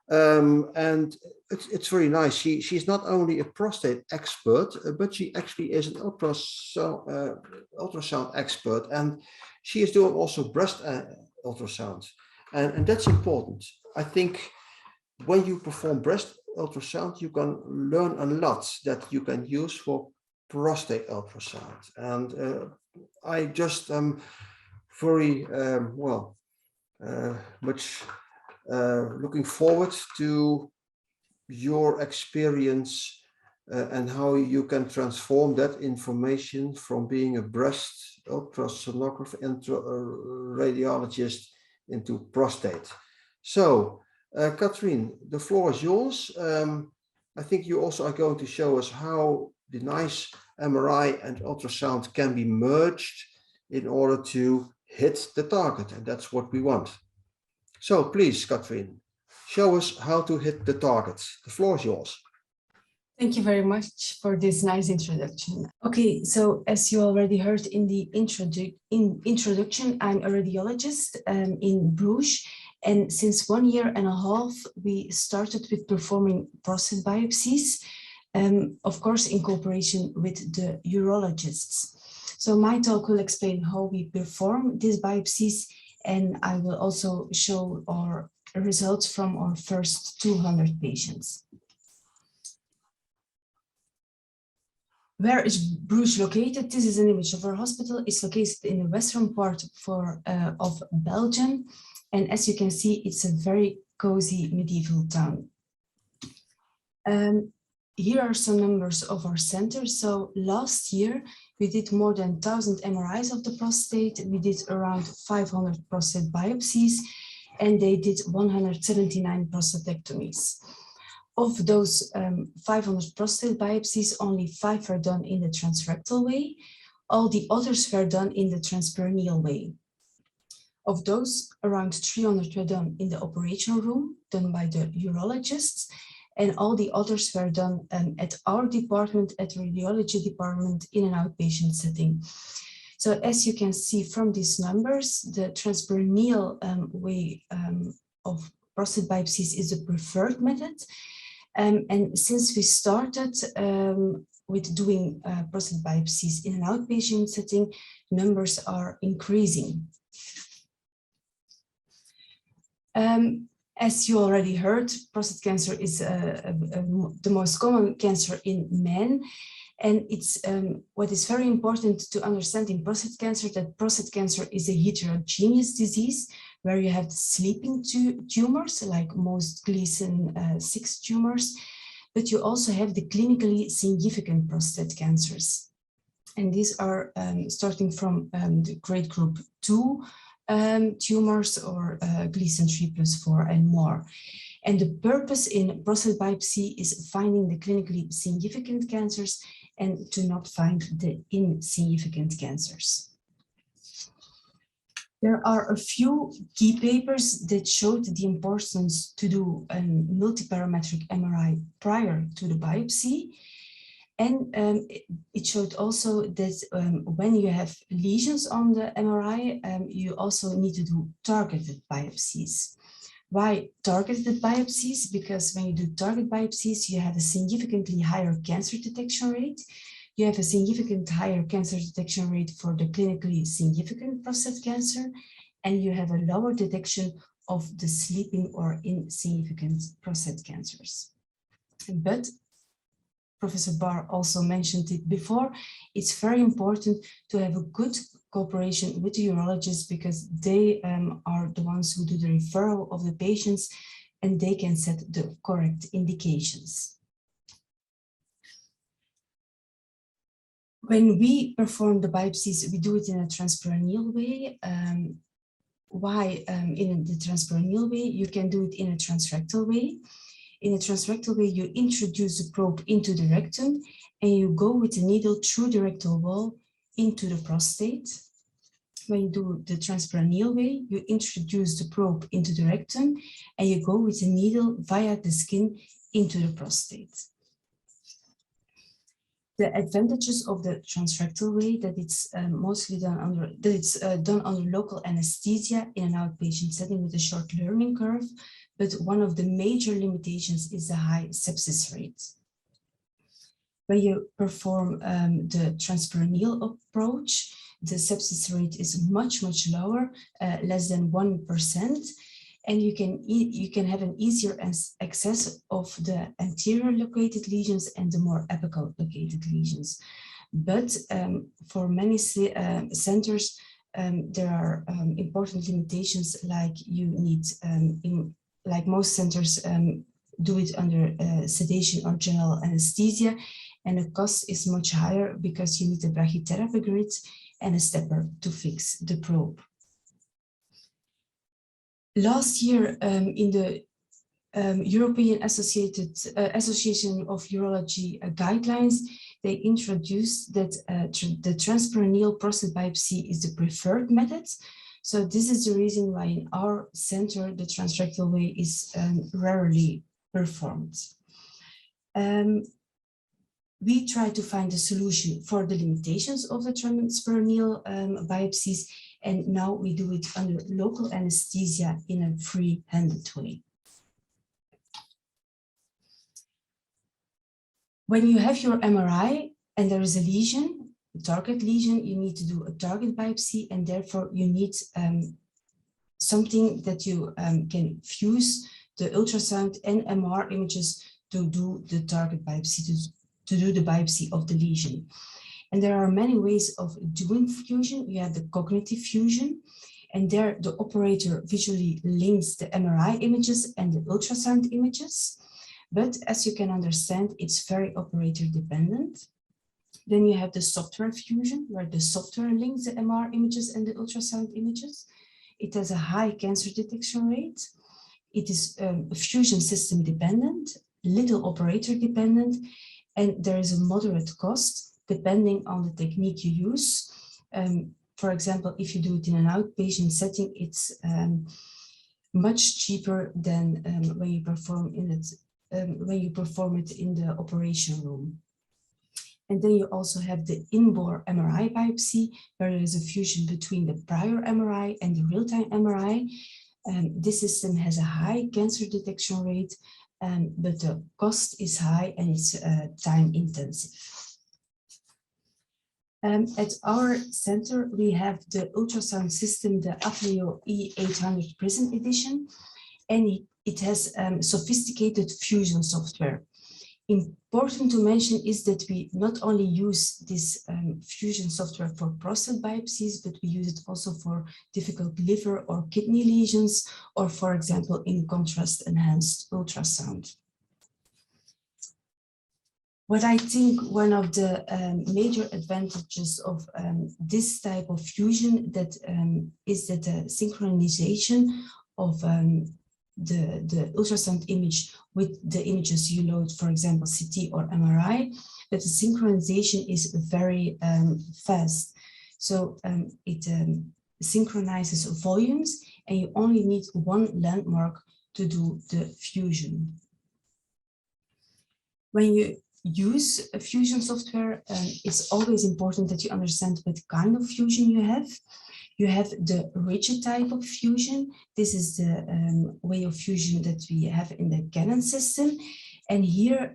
And it's very nice. She's not only a prostate expert, but she actually is an ultrasound expert, and she is doing also breast ultrasound, and that's important. I think when you perform breast ultrasound, you can learn a lot that you can use for prostate ultrasound, and I just am very much looking forward to your experience and how you can transform that information from being a breast ultrasonographer radiologist into prostate. So, Katrien, the floor is yours. I think you also are going to show us how the nice MRI and ultrasound can be merged in order to hit the target, and that's what we want. So please, Katrin, show us how to hit the target. The floor is yours. Thank you very much for this nice introduction. Okay, so as you already heard in the introduction, I'm a radiologist in Bruges, and since 1.5 years, we started with performing prostate biopsies, of course, in cooperation with the urologists. So my talk will explain how we perform these biopsies, and I will also show our results from our first 200 patients. Where is Bruges located? This is an image of our hospital. It's located in the western part of Belgium. And as you can see, it's a very cozy medieval town. Here are some numbers of our center. So last year, we did more than 1,000 MRIs of the prostate. We did around 500 prostate biopsies, and they did 179 prostatectomies. Of those 500 prostate biopsies, only 5 were done in the transrectal way. All the others were done in the transperineal way. Of those, around 300 were done in the operation room, done by the urologists, and all the others were done at our department, at the radiology department, in an outpatient setting. So as you can see from these numbers, the transperineal way of prostate biopsies is the preferred method. And since we started with doing prostate biopsies in an outpatient setting, numbers are increasing. As you already heard, prostate cancer is the most common cancer in men. And it's what is very important to understand in prostate cancer, that prostate cancer is a heterogeneous disease where you have sleeping tumors, like most Gleason 6 tumors, but you also have the clinically significant prostate cancers. And these are starting from the grade group 2 tumors, or Gleason 3+4 and more. And the purpose in prostate biopsy is finding the clinically significant cancers and to not find the insignificant cancers. There are a few key papers that showed the importance to do a multiparametric MRI prior to the biopsy. And it showed also that when you have lesions on the MRI, you also need to do targeted biopsies. Why targeted biopsies? Because when you do target biopsies, you have a significantly higher cancer detection rate. You have a significant higher cancer detection rate for the clinically significant prostate cancer, and you have a lower detection of the sleeping or insignificant prostate cancers. But Professor Barr also mentioned it before, it's very important to have a good cooperation with the urologists, because they are the ones who do the referral of the patients, and they can set the correct indications. When we perform the biopsies, we do it in a transperineal way. Why in the transperineal way? You can do it in a transrectal way. In a transrectal way, you introduce the probe into the rectum, and you go with the needle through the rectal wall into the prostate. When you do the transperineal way, you introduce the probe into the rectum, and you go with the needle via the skin into the prostate. The advantages of the transrectal way, that it's mostly done under local anesthesia in an outpatient setting with a short learning curve, but one of the major limitations is the high sepsis rate. When you perform the transperineal approach, the sepsis rate is much lower, less than 1%. And you can have an easier access of the anterior located lesions and the more apical located lesions. But for many centers, there are important limitations, like you need, like most centers do it under sedation or general anesthesia, and the cost is much higher because you need a brachytherapy grid and a stepper to fix the probe. Last year, in the European Association of Urology guidelines, they introduced that the transperineal prostate biopsy is the preferred method. So this is the reason why in our center, the transrectal way is rarely performed. We try to find a solution for the limitations of the transperineal biopsies, and now we do it under local anesthesia in a free-handed way. When you have your MRI and there is a lesion, a target lesion, you need to do a target biopsy, and therefore you need something that you can fuse the ultrasound and MR images to do the target biopsy, to do the biopsy of the lesion. And there are many ways of doing fusion. You have the cognitive fusion, and there the operator visually links the MRI images and the ultrasound images. But as you can understand, it's very operator dependent. Then you have the software fusion, where the software links the MR images and the ultrasound images. It has a high cancer detection rate. It is fusion system dependent, little operator dependent, and there is a moderate cost depending on the technique you use. For example, if you do it in an outpatient setting, it's much cheaper than when you perform it in the operation room. And then you also have the in-bore MRI biopsy, where there is a fusion between the prior MRI and the real-time MRI. This system has a high cancer detection rate, but the cost is high and it's time intensive. At our center, we have the ultrasound system, the Apleo E800 Prism Edition, and it has sophisticated fusion software. Important to mention is that we not only use this fusion software for prostate biopsies, but we use it also for difficult liver or kidney lesions, or for example, in contrast enhanced ultrasound. What I think one of the major advantages of this type of fusion is that the synchronization of the ultrasound image with the images you load, for example, CT or MRI, that the synchronization is very fast. So it synchronizes volumes, and you only need one landmark to do the fusion. When you use a fusion software, it's always important that you understand what kind of fusion you have. You have the rigid type of fusion. This is the way of fusion that we have in the Canon system. And here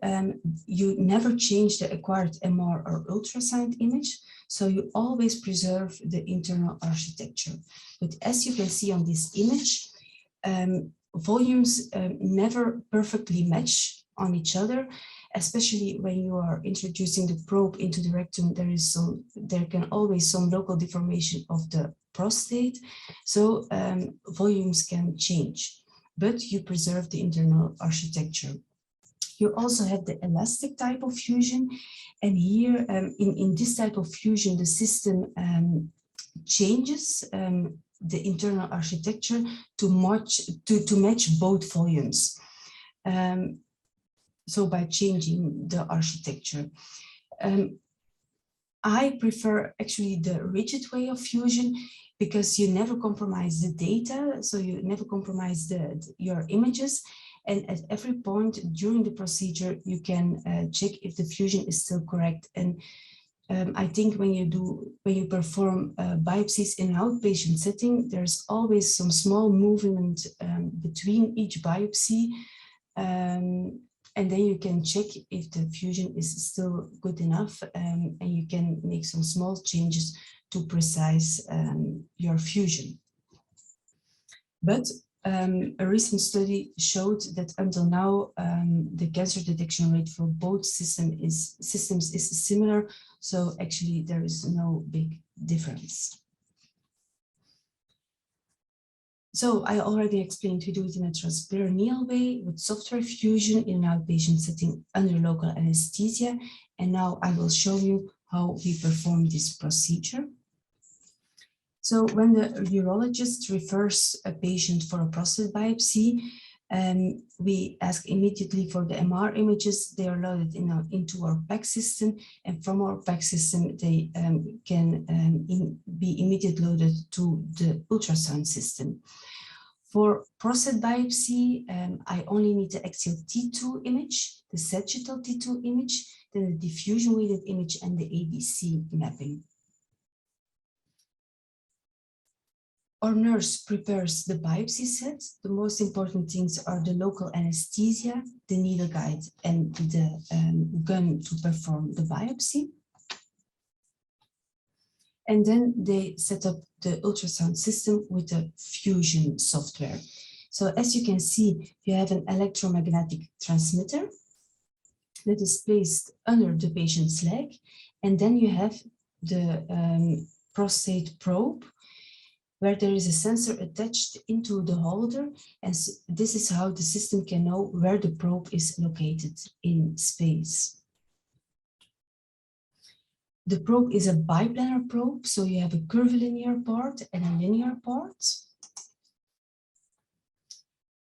you never change the acquired MR or ultrasound image. So you always preserve the internal architecture. But as you can see on this image, volumes never perfectly match on each other, especially when you are introducing the probe into the rectum. There can always some local deformation of the prostate, so volumes can change, but you preserve the internal architecture. You also have the elastic type of fusion, and here in this type of fusion, the system changes the internal architecture to match both volumes. So by changing the architecture. I prefer actually the rigid way of fusion because you never compromise the data, so you never compromise your images, and at every point during the procedure you can check if the fusion is still correct. And I think when you perform biopsies in an outpatient setting, there's always some small movement between each biopsy. And then you can check if the fusion is still good enough, and you can make some small changes to precise your fusion. But a recent study showed that until now, the cancer detection rate for both systems is similar. So actually there is no big difference. So I already explained we do it in a transperineal way with software fusion in an outpatient setting under local anesthesia. And now I will show you how we perform this procedure. So when the urologist refers a patient for a prostate biopsy, We ask immediately for the MR images. They are loaded into our PACS system, and from our PACS system, they can be immediately loaded to the ultrasound system. For prostate biopsy, I only need the axial T2 image, the sagittal T2 image, then the diffusion weighted image, and the ABC mapping. Our nurse prepares the biopsy set. The most important things are the local anesthesia, the needle guide, and the gun to perform the biopsy. And then they set up the ultrasound system with the Fusion software. So as you can see, you have an electromagnetic transmitter that is placed under the patient's leg. And then you have the prostate probe, where there is a sensor attached into the holder. And so this is how the system can know where the probe is located in space. The probe is a biplanar probe, so you have a curvilinear part and a linear part.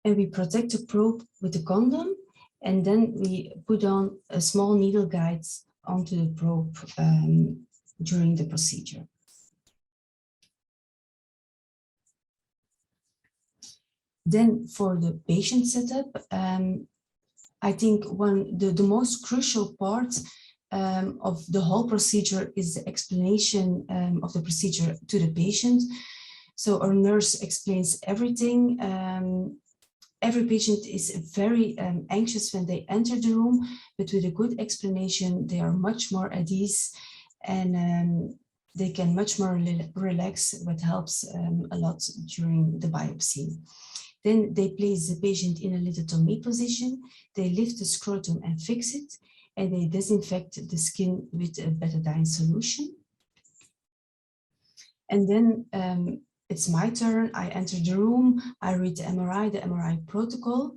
And we protect the probe with a condom, and then we put on a small needle guide onto the probe during the procedure. Then for the patient setup, I think the most crucial part of the whole procedure is the explanation of the procedure to the patient. So our nurse explains everything. Every patient is very anxious when they enter the room, but with a good explanation, they are much more at ease, and they can much more relax, what helps a lot during the biopsy. Then they place the patient in a lithotomy position, they lift the scrotum and fix it, and they disinfect the skin with a betadine solution. And then it's my turn. I enter the room, I read the MRI protocol.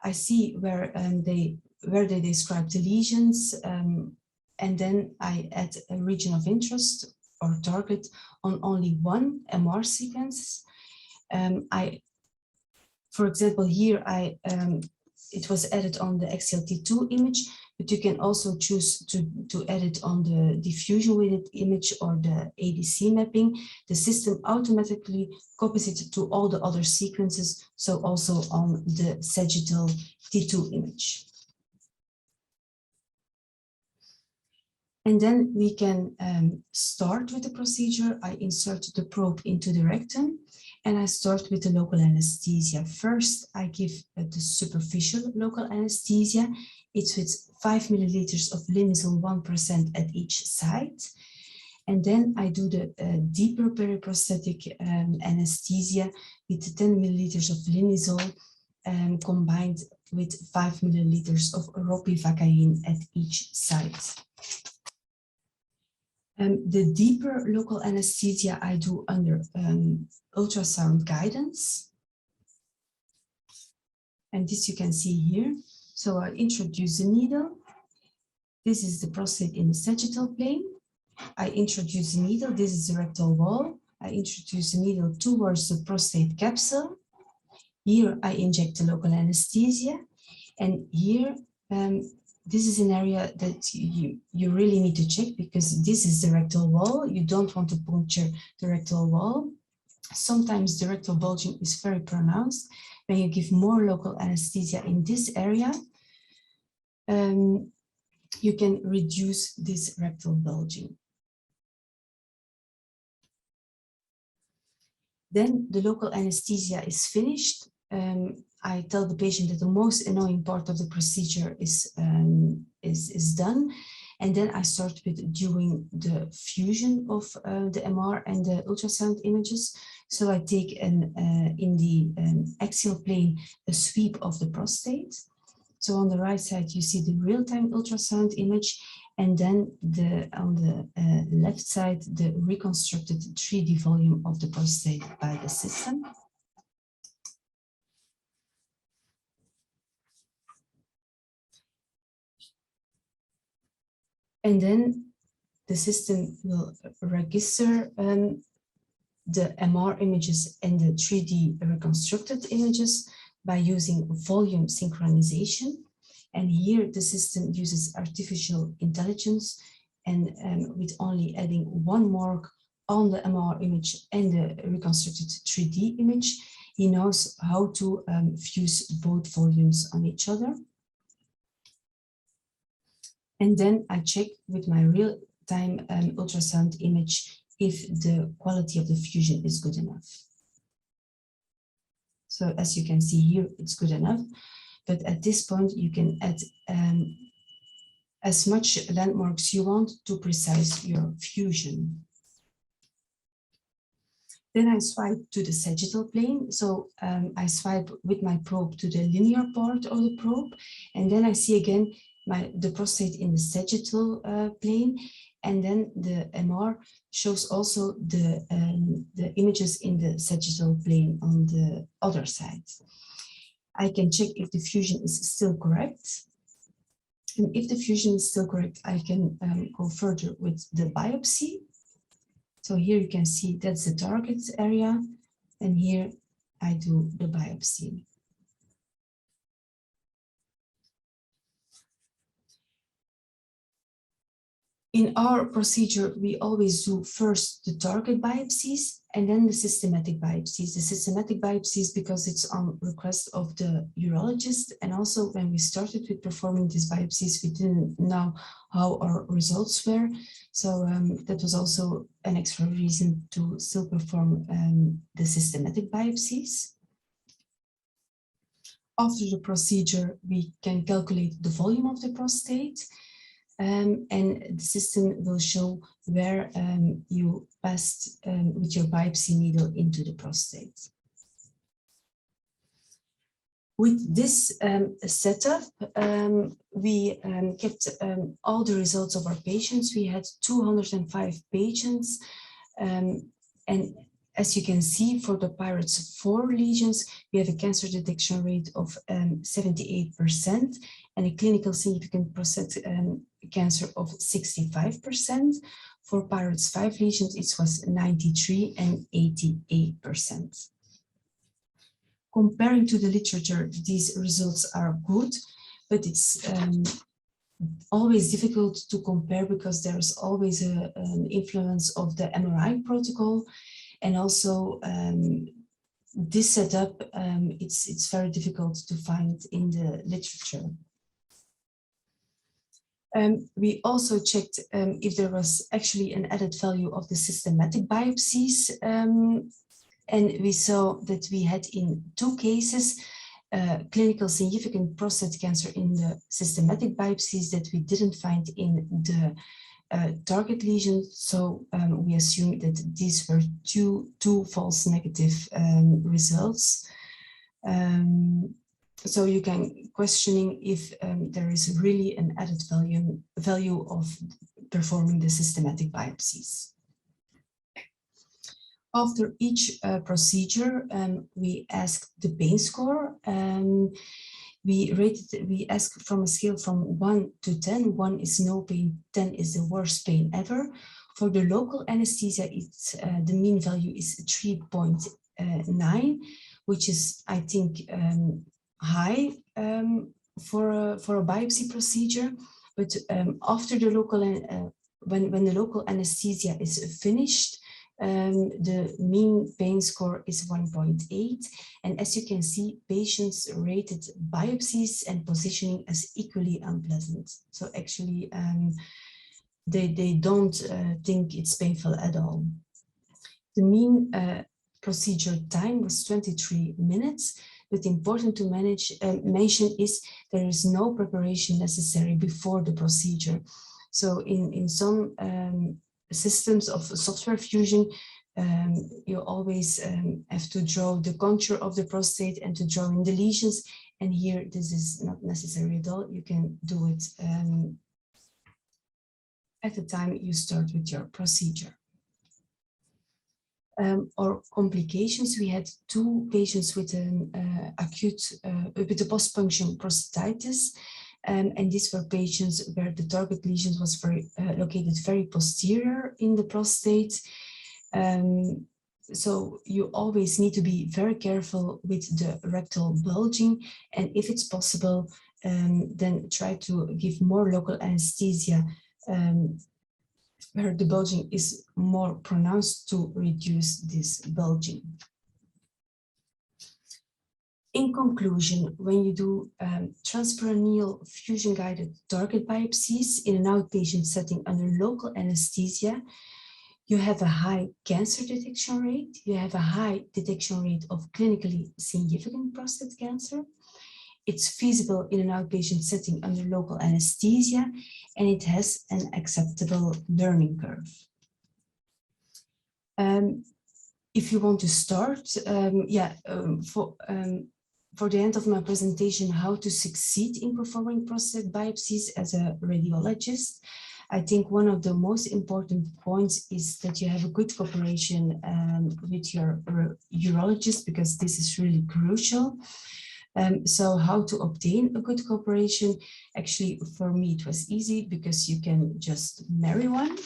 I see where they describe the lesions, and then I add a region of interest or target on only one MR sequence. For example, here it was added on the axial T2 image, but you can also choose to add it on the diffusion weighted image or the ABC mapping. The system automatically copies it to all the other sequences, so also on the sagittal T2 image. And then we can start with the procedure. I insert the probe into the rectum, and I start with the local anesthesia. First, I give the superficial local anesthesia. It's with 5 milliliters of linezol 1% at each side. And then I do the deeper periprosthetic anesthesia with 10 milliliters of linezol combined with 5 milliliters of ropivacaine at each side. The deeper local anesthesia I do under ultrasound guidance. And this you can see here. So I introduce the needle. This is the prostate in the sagittal plane. I introduce the needle. This is the rectal wall. I introduce the needle towards the prostate capsule. Here I inject the local anesthesia. And here, this is an area that you really need to check, because this is the rectal wall. You don't want to puncture the rectal wall. Sometimes the rectal bulging is very pronounced. When you give more local anesthesia in this area, you can reduce this rectal bulging. Then the local anesthesia is finished. I tell the patient that the most annoying part of the procedure is done. And then I start with doing the fusion of the MR and the ultrasound images. So I take in the axial plane a sweep of the prostate. So on the right side, you see the real-time ultrasound image. And then on the left side, the reconstructed 3D volume of the prostate by the system. And then the system will register the MR images and the 3D reconstructed images. by using volume synchronization. And here the system uses artificial intelligence, and with only adding one mark on the MR image and the reconstructed 3D image, he knows how to fuse both volumes on each other. And then I check with my real-time ultrasound image if the quality of the fusion is good enough. So as you can see here, it's good enough. But at this point, you can add as much landmarks you want to precise your fusion. Then I swipe to the sagittal plane. So I swipe with my probe to the linear part of the probe. And then I see again the prostate in the sagittal plane. And then the MR shows also the images in the sagittal plane on the other side. I can check if the fusion is still correct. And if the fusion is still correct, I can go further with the biopsy. So here you can see that's the target area. And here I do the biopsy. In our procedure, we always do first the target biopsies and then the systematic biopsies. The systematic biopsies because it's on request of the urologist. And also when we started with performing these biopsies, we didn't know how our results were. So that was also an extra reason to still perform the systematic biopsies. After the procedure, we can calculate the volume of the prostate. And the system will show where you passed with your biopsy needle into the prostate. With this setup, we kept all the results of our patients. We had 205 patients, and as you can see, for the PIRATES 4 lesions, we have a cancer detection rate of 78% and a clinical significant prostate cancer of 65%. For PIRATES 5 lesions, it was 93% and 88%. Comparing to the literature, these results are good, but it's always difficult to compare because there's always an influence of the MRI protocol. And also this setup, it's very difficult to find in the literature. We also checked if there was actually an added value of the systematic biopsies. And we saw that we had in 2 cases clinical significant prostate cancer in the systematic biopsies that we didn't find in the target lesions. So we assume that these were two false negative results. So you can questioning if there is really an added value of performing the systematic biopsies. After each procedure, we asked the pain score. We ask from a scale from 1 to 10. 1 is no pain, 10 is the worst pain ever. For the local anesthesia, it's the mean value is 3.9, which is, I think, high for a biopsy procedure. But after the local, when the local anesthesia is finished, the mean pain score is 1.8. And as you can see, patients rated biopsies and positioning as equally unpleasant. So actually, they don't think it's painful at all. The mean procedure time was 23 minutes. But important to mention is there is no preparation necessary before the procedure. So in some systems of software fusion, you always have to draw the contour of the prostate and to draw in the lesions. And here, this is not necessary at all. You can do it at the time you start with your procedure. Or complications, we had 2 patients with an acute, with a post-punctum prostatitis. And these were patients where the target lesion was located very posterior in the prostate. So you always need to be very careful with the rectal bulging, and if it's possible, then try to give more local anesthesia where the bulging is more pronounced to reduce this bulging. In conclusion, when you do transperineal fusion-guided target biopsies in an outpatient setting under local anesthesia, you have a high cancer detection rate, you have a high detection rate of clinically significant prostate cancer. It's feasible in an outpatient setting under local anesthesia, and it has an acceptable learning curve. If you want to start, for the end of my presentation, how to succeed in performing prostate biopsies as a radiologist, I think one of the most important points is that you have a good cooperation with your urologist, because this is really crucial. So how to obtain a good cooperation? Actually, for me, it was easy because you can just marry one,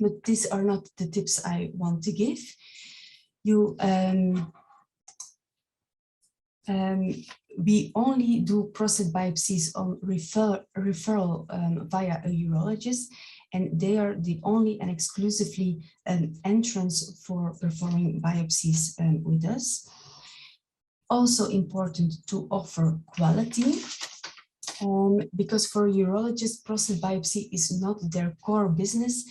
but these are not the tips I want to give. We only do prostate biopsies on referral via a urologist, and they are the only and exclusively entrance for performing biopsies with us. Also important to offer quality, because for urologists, prostate biopsy is not their core business,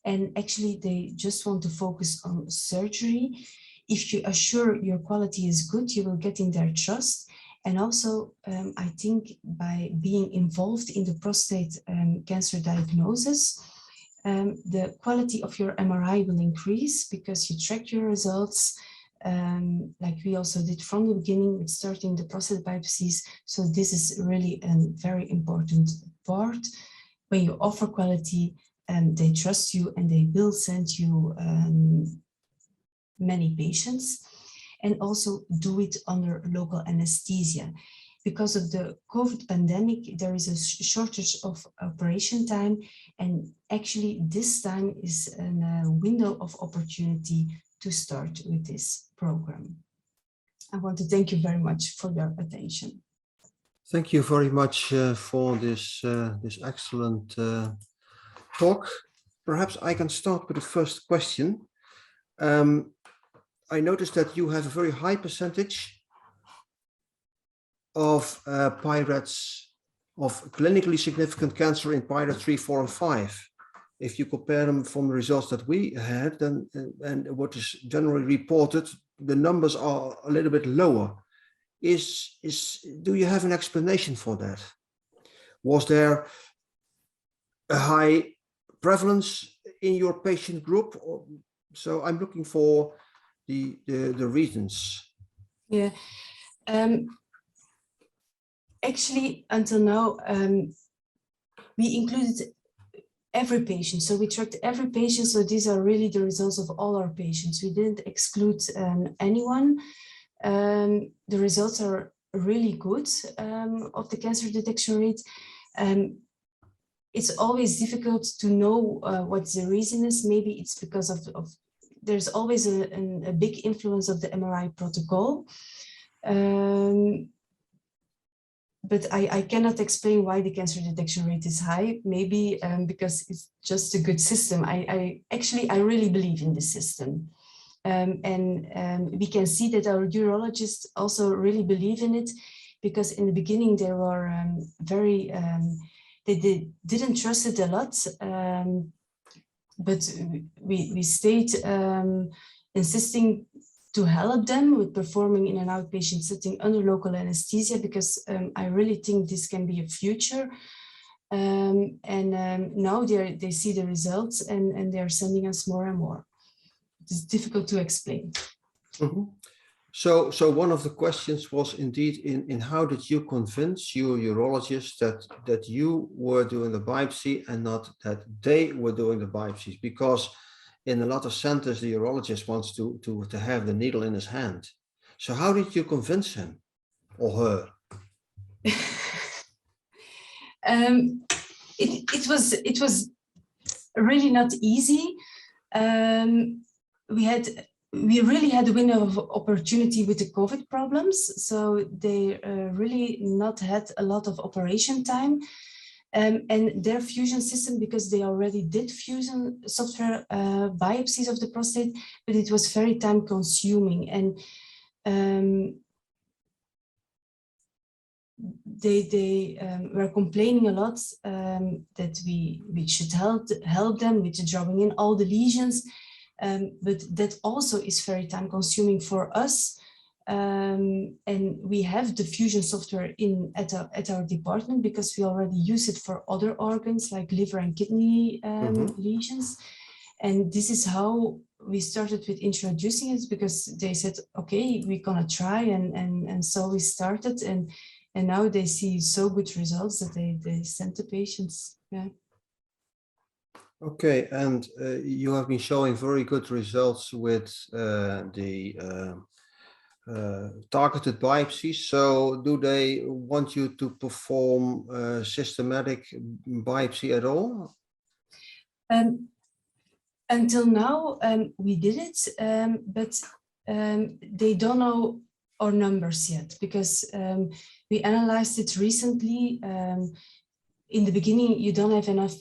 and actually they just want to focus on surgery. If you assure your quality is good, you will get in their trust. And also, I think by being involved in the prostate cancer diagnosis, the quality of your MRI will increase because you track your results, like we also did from the beginning with starting the prostate biopsies. So this is really a very important part. When you offer quality, they trust you and they will send you many patients, and also do it under local anesthesia. Because of the COVID pandemic, there is a shortage of operation time, and actually this time is a window of opportunity to start with this program. I want to thank you very much for your attention. Thank you very much for this excellent talk. Perhaps I can start with the first question. I noticed that you have a very high percentage of PIRATs of clinically significant cancer in PIRAT 3, 4, and 5. If you compare them from the results that we had and what is generally reported, the numbers are a little bit lower. Do you have an explanation for that? Was there a high prevalence in your patient group? So I'm looking for the reasons. Yeah, actually until now we included every patient, so we tracked every patient, so these are really the results of all our patients. We didn't exclude anyone. The results are really good of the cancer detection rate. It's always difficult to know what the reason is. Maybe it's because of there's always a big influence of the MRI protocol. But I cannot explain why the cancer detection rate is high. Maybe because it's just a good system. I really believe in this system. And we can see that our urologists also really believe in it, because in the beginning they were they didn't trust it a lot. But we stayed insisting to help them with performing in an outpatient setting under local anesthesia, because I really think this can be a future. Now they see the results and they're sending us more and more. It's difficult to explain. Mm-hmm. So one of the questions was indeed in how did you convince your urologist that you were doing the biopsy and not that they were doing the biopsies? Because in a lot of centers, the urologist wants to have the needle in his hand. So how did you convince him or her? It was really not easy. We had we really had a window of opportunity with the COVID problems. So they really not had a lot of operation time. And their fusion system, because they already did fusion software biopsies of the prostate, but it was very time consuming. And they were complaining a lot that we should help them with drawing in all the lesions. But that also is very time consuming for us. And we have the fusion software at our department because we already use it for other organs like liver and kidney lesions. And this is how we started with introducing it, because they said, okay, we're gonna try, and so we started, and now they see so good results that they send the patients. Yeah. Okay, and you have been showing very good results with the targeted biopsies. So do they want you to perform systematic biopsy at all? Until now, we did it, but they don't know our numbers yet, because we analyzed it recently. In the beginning, you don't have enough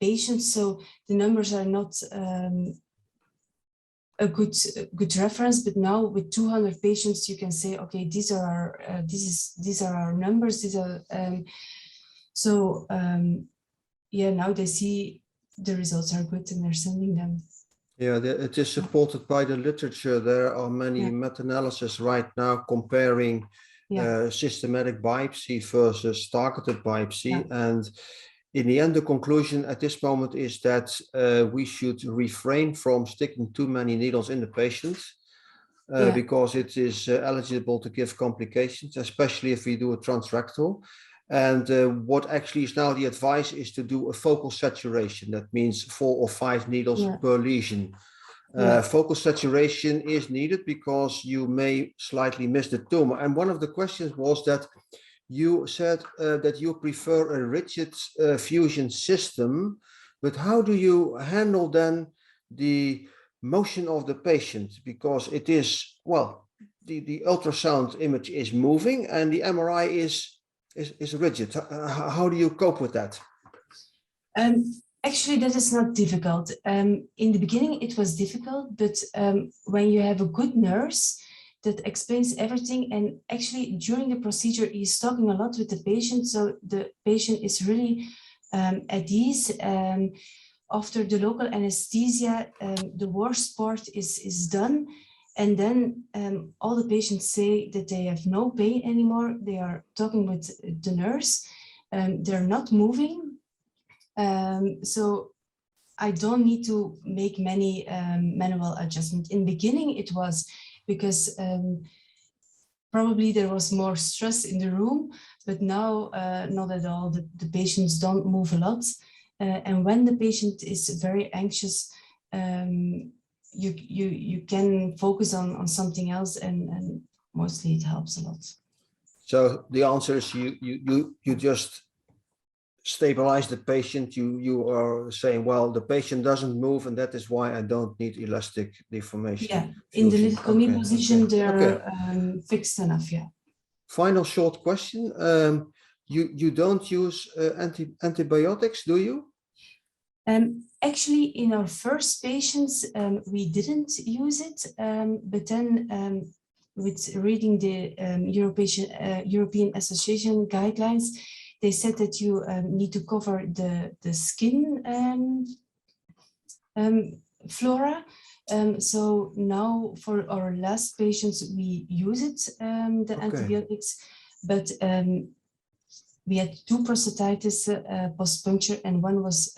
patients, so the numbers are not a good reference. But now with 200 patients, you can say, okay, these are our numbers. These are yeah. Now they see the results are good, and they're sending them. Yeah, it is supported by the literature. There are many meta-analyses right now comparing systematic biopsy versus targeted biopsy. And in the end, the conclusion at this moment is that we should refrain from sticking too many needles in the patient because it is eligible to give complications, especially if we do a transrectal. And what actually is now the advice is to do a focal saturation. That means 4 or 5 needles per lesion. Focal saturation is needed because you may slightly miss the tumor. And one of the questions was that you said that you prefer a rigid fusion system, but how do you handle then the motion of the patient? Because it is, well, the ultrasound image is moving and the MRI is rigid. How do you cope with that? Actually, that is not difficult. In the beginning, it was difficult, but when you have a good nurse that explains everything, and actually during the procedure, he's talking a lot with the patient, so the patient is really at ease. After the local anesthesia, the worst part is done. And then all the patients say that they have no pain anymore. They are talking with the nurse. They're not moving. So I don't need to make many manual adjustments. In the beginning, it was because probably there was more stress in the room, but now not at all. The patients don't move a lot. And when the patient is very anxious, you can focus on something else, and mostly it helps a lot. So the answer is you just stabilize the patient. You are saying, well, the patient doesn't move, and that is why I don't need elastic deformation. Yeah, in the little knee position, they're fixed enough. Yeah. Final short question. You don't use antibiotics, do you? Actually, in our first patients, we didn't use it, but then with reading the European Association guidelines, they said that you need to cover the skin flora. So now for our last patients, we use it, the antibiotics, but we had 2 prostatitis post-puncture, and one was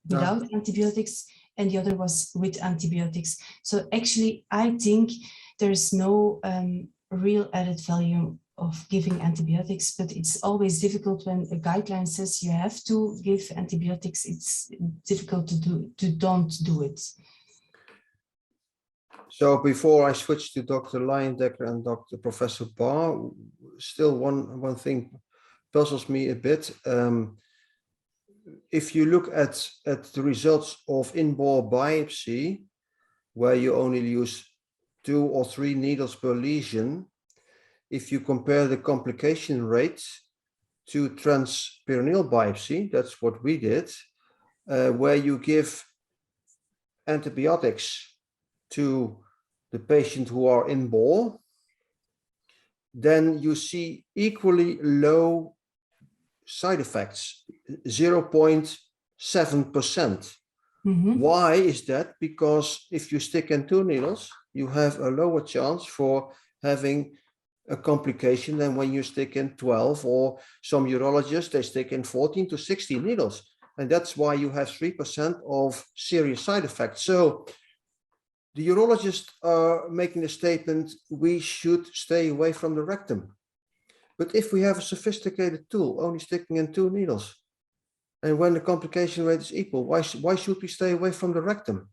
without antibiotics and the other was with antibiotics. So actually, I think there's no real added value of giving antibiotics, but it's always difficult when a guideline says you have to give antibiotics. It's difficult to don't do it. So before I switch to Dr. Leyendecker and Professor Barr, still one thing puzzles me a bit. If you look at the results of in-bore biopsy, where you only use 2 or 3 needles per lesion, if you compare the complication rate to transperineal biopsy, that's what we did, where you give antibiotics to the patient who are in ball, then you see equally low side effects, 0.7%. Why is that? Because if you stick in 2 needles, you have a lower chance for having a complication than when you stick in 12, or some urologists, they stick in 14 to 16 needles. And that's why you have 3% of serious side effects. So the urologists are making a statement, we should stay away from the rectum. But if we have a sophisticated tool, only sticking in 2 needles, and when the complication rate is equal, why should we stay away from the rectum?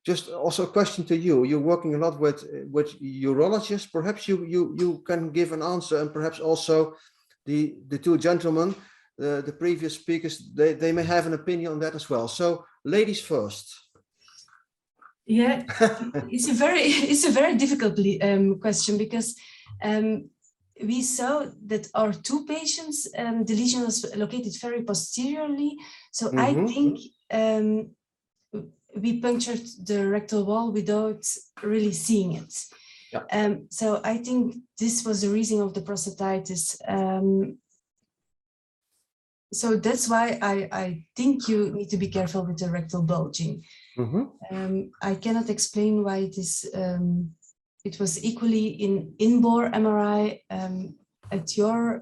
Just also a question to you. You're working a lot with urologists. Perhaps you can give an answer, and perhaps also the 2 gentlemen, the previous speakers, they may have an opinion on that as well. So ladies first. Yeah, it's a very difficult question, because we saw that our 2 patients, the lesion was located very posteriorly. So I think we punctured the rectal wall without really seeing it. Yeah. So I think this was the reason of the prostatitis. So that's why I think you need to be careful with the rectal bulging. I cannot explain why this it was equally in bore MRI at your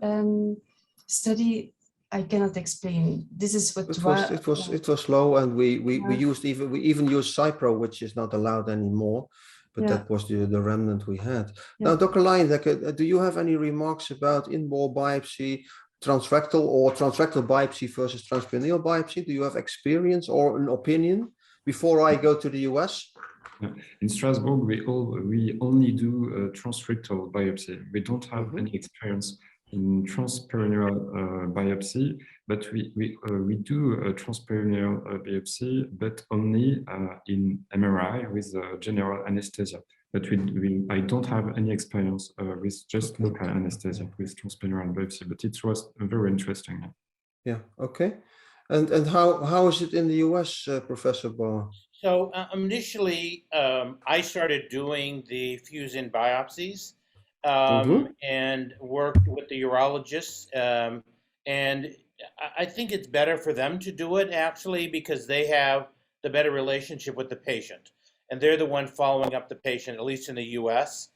study. I cannot explain. This is what it was low, and we even used Cypro, which is not allowed anymore. But that was the remnant we had. Now, Dr. Leyendecker, do you have any remarks about in-bore biopsy, transrectal biopsy versus transperineal biopsy? Do you have experience or an opinion before I go to the US? In Strasbourg, we only do transrectal biopsy. We don't have any experience in transperineal biopsy, but we do a transperineal biopsy, but only in MRI with general anesthesia. But I don't have any experience with just local anesthesia with transperineal biopsy, but it was very interesting. Yeah, okay. And how is it in the US, Professor Barr? So initially, I started doing the fuse-in biopsies and worked with the urologists. And I think it's better for them to do it, actually, because they have the better relationship with the patient. And they're the one following up the patient, at least in the US.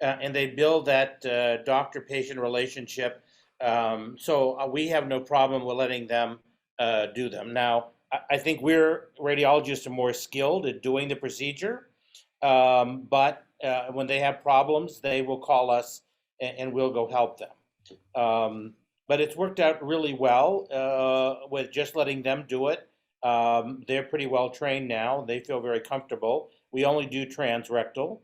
And they build that doctor-patient relationship. So we have no problem with letting them do them. Now, I think radiologists are more skilled at doing the procedure, but when they have problems, they will call us and we'll go help them. But it's worked out really well with just letting them do it. They're pretty well trained now. They feel very comfortable. We only do transrectal.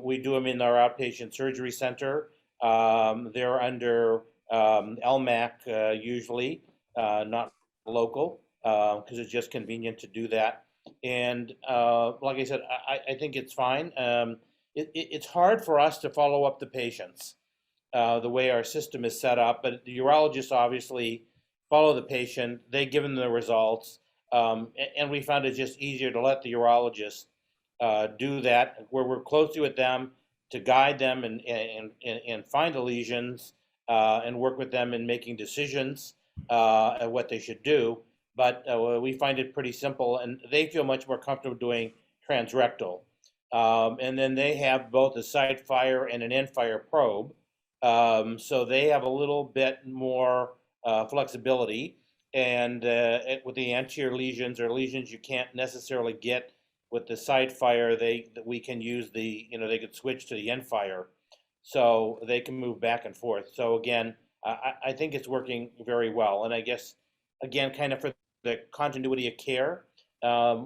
We do them in our outpatient surgery center. They're under LMAC usually, not local, because it's just convenient to do that. And like I said, I think it's fine. It's hard for us to follow up the patients the way our system is set up, but the urologists obviously follow the patient. They give them the results, and we found it just easier to let the urologist do that, where we're closely with them to guide them and find the lesions and work with them in making decisions at what they should do. But we find it pretty simple, and they feel much more comfortable doing transrectal. And then they have both a side fire and an end fire probe. So they have a little bit more flexibility. And with the anterior lesions or lesions you can't necessarily get with the side fire, we can use they could switch to the end fire. So they can move back and forth. So again, I think it's working very well. And I guess, again, kind of for the continuity of care,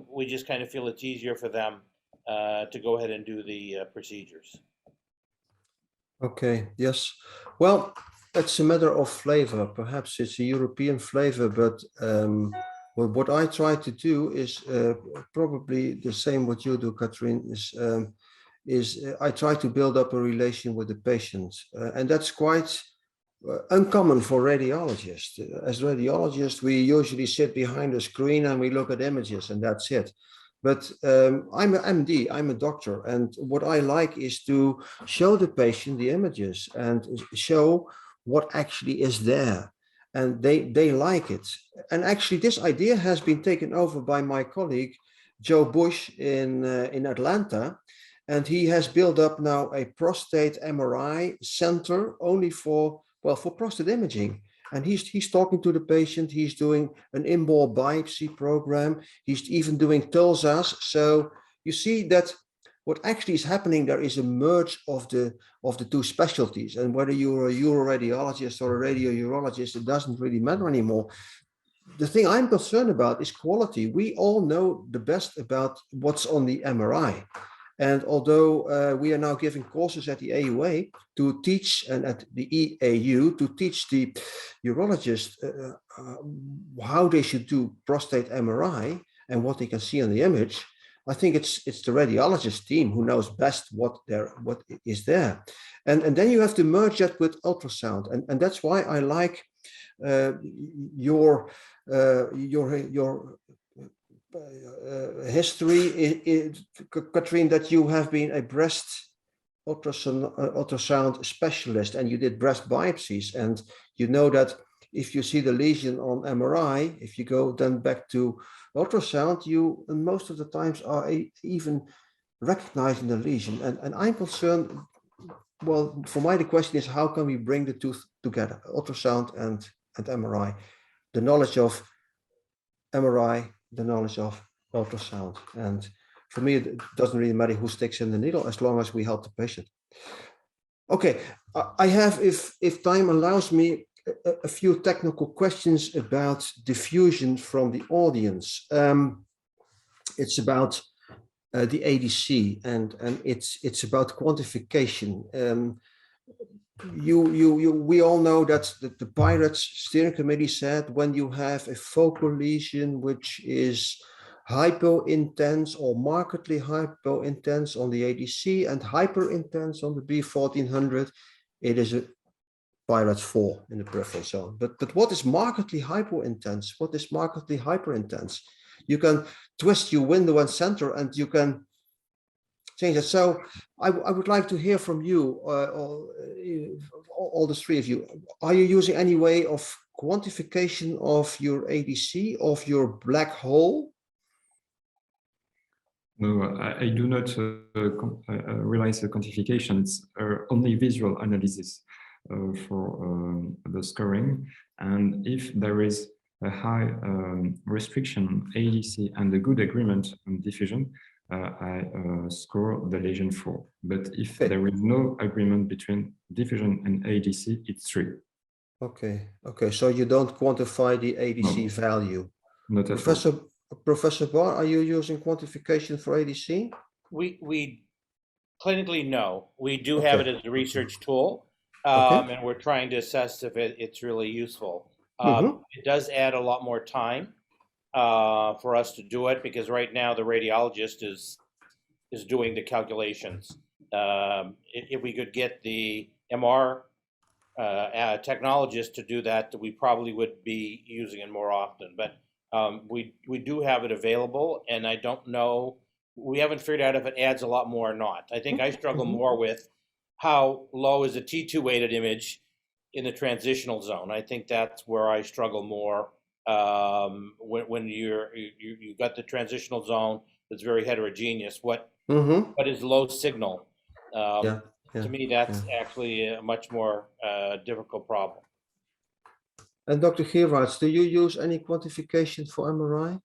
we just kind of feel it's easier for them to go ahead and do the procedures. Okay, yes. Well, it's a matter of flavor. Perhaps it's a European flavor, but what I try to do is probably the same what you do, Katrien, is is I try to build up a relation with the patient, and that's quite uncommon for radiologists. As radiologists, we usually sit behind a screen and we look at images, and that's it. But I'm an MD, I'm a doctor, and what I like is to show the patient the images and show what actually is there. And they like it. And actually, this idea has been taken over by my colleague, Joe Bush in Atlanta. And he has built up now a prostate MRI center only for prostate imaging. And he's talking to the patient. He's doing an in-bore biopsy program. He's even doing TULSAs. So you see that what actually is happening, there is a merge of the two specialties. And whether you're a uroradiologist or a radiourologist, it doesn't really matter anymore. The thing I'm concerned about is quality. We all know the best about what's on the MRI. And although we are now giving courses at the AUA to teach, and at the EAU to teach the urologists how they should do prostate MRI and what they can see on the image, I think it's the radiologist team who knows best what is there. And then you have to merge that with ultrasound. And that's why I like your history, Katrien, that you have been a breast ultrasound specialist and you did breast biopsies, and you know that if you see the lesion on MRI, if you go then back to ultrasound, you most of the times are even recognizing the lesion. And I'm concerned, well, for me the question is, how can we bring the two together, ultrasound and MRI, the knowledge of MRI, the knowledge of ultrasound. And for me, it doesn't really matter who sticks in the needle as long as we help the patient. Okay, I have, if time allows me, a few technical questions about diffusion from the audience. It's about the ADC and it's about quantification. We all know that the Pirates steering committee said when you have a focal lesion which is hypo-intense or markedly hypo-intense on the ADC and hyper-intense on the B1400, it is a Pirates 4 in the peripheral zone. But what is markedly hypo-intense? What is markedly hyper-intense? You can twist your window and center and you can change it. So I would like to hear from you, all the three of you. Are you using any way of quantification of your ADC, of your black hole? No, I do not realize the quantification. It's only visual analysis for the scoring. And if there is a high restriction ADC and a good agreement on diffusion, I score the lesion 4. But if there is no agreement between diffusion and ADC, it's 3. Okay. So you don't quantify the ADC value. Not at all. Professor Barr, are you using quantification for ADC? We clinically, no. We do have it as a research tool, and we're trying to assess if it's really useful. It does add a lot more time for us to do it, because right now the radiologist is doing the calculations. If we could get the MR technologist to do that, we probably would be using it more often. But we do have it available, and I don't know, we haven't figured out if it adds a lot more or not. I think I struggle more with how low is a T2 weighted image in the transitional zone. I think that's where I struggle more. When you got the transitional zone that's very heterogeneous, what is low signal? To me, that's actually a much more difficult problem. And Dr. Geerwaerts, do you use any quantification for MRI,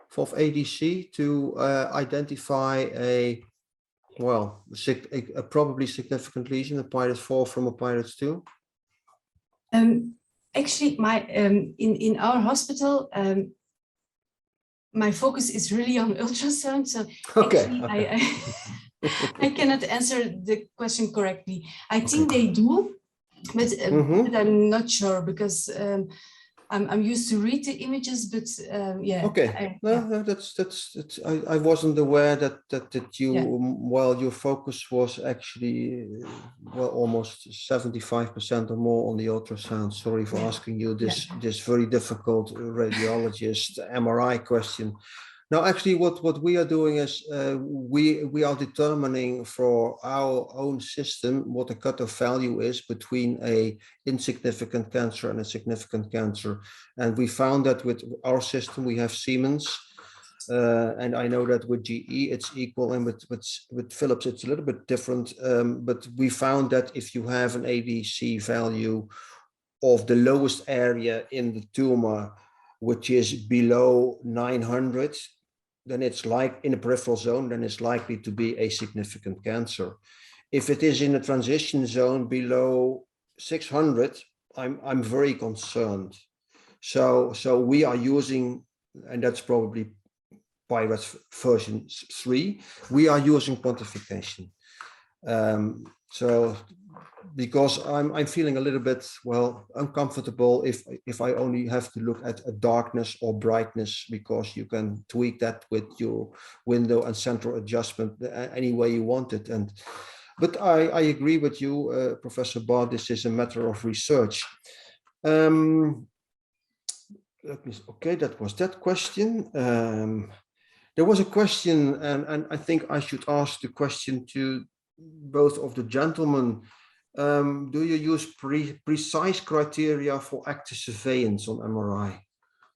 for ADC, to identify a probably significant lesion, a Pirates 4 from a Pirates 2? Actually, my in our hospital, my focus is really on ultrasound. So actually, I cannot answer the question correctly. I think they do, but I'm not sure, because I'm used to read the images, but yeah. Okay, no, Yeah. no, that's I wasn't aware that you Yeah. well, your focus was actually well almost 75% or more on the ultrasound. Sorry for Yeah. asking you Yeah. this very difficult radiologist MRI question. Now, actually, what we are doing is we are determining for our own system what the cutoff value is between a insignificant cancer and a significant cancer. And we found that with our system, we have Siemens, and I know that with GE it's equal, and with Philips it's a little bit different. But we found that if you have an ADC value of the lowest area in the tumor, which is below 900, then it's like in the peripheral zone, then it's likely to be a significant cancer. If it is in the transition zone below 600, I'm very concerned. So we are using, and that's probably PI-RADS version 3, we are using quantification. So because I'm feeling a little bit, well, uncomfortable if I only have to look at a darkness or brightness, because you can tweak that with your window and central adjustment any way you want it. But I agree with you, Professor Barr, this is a matter of research. Okay, that was that question. There was a question, and I think I should ask the question to both of the gentlemen. Do you use precise criteria for active surveillance on MRI?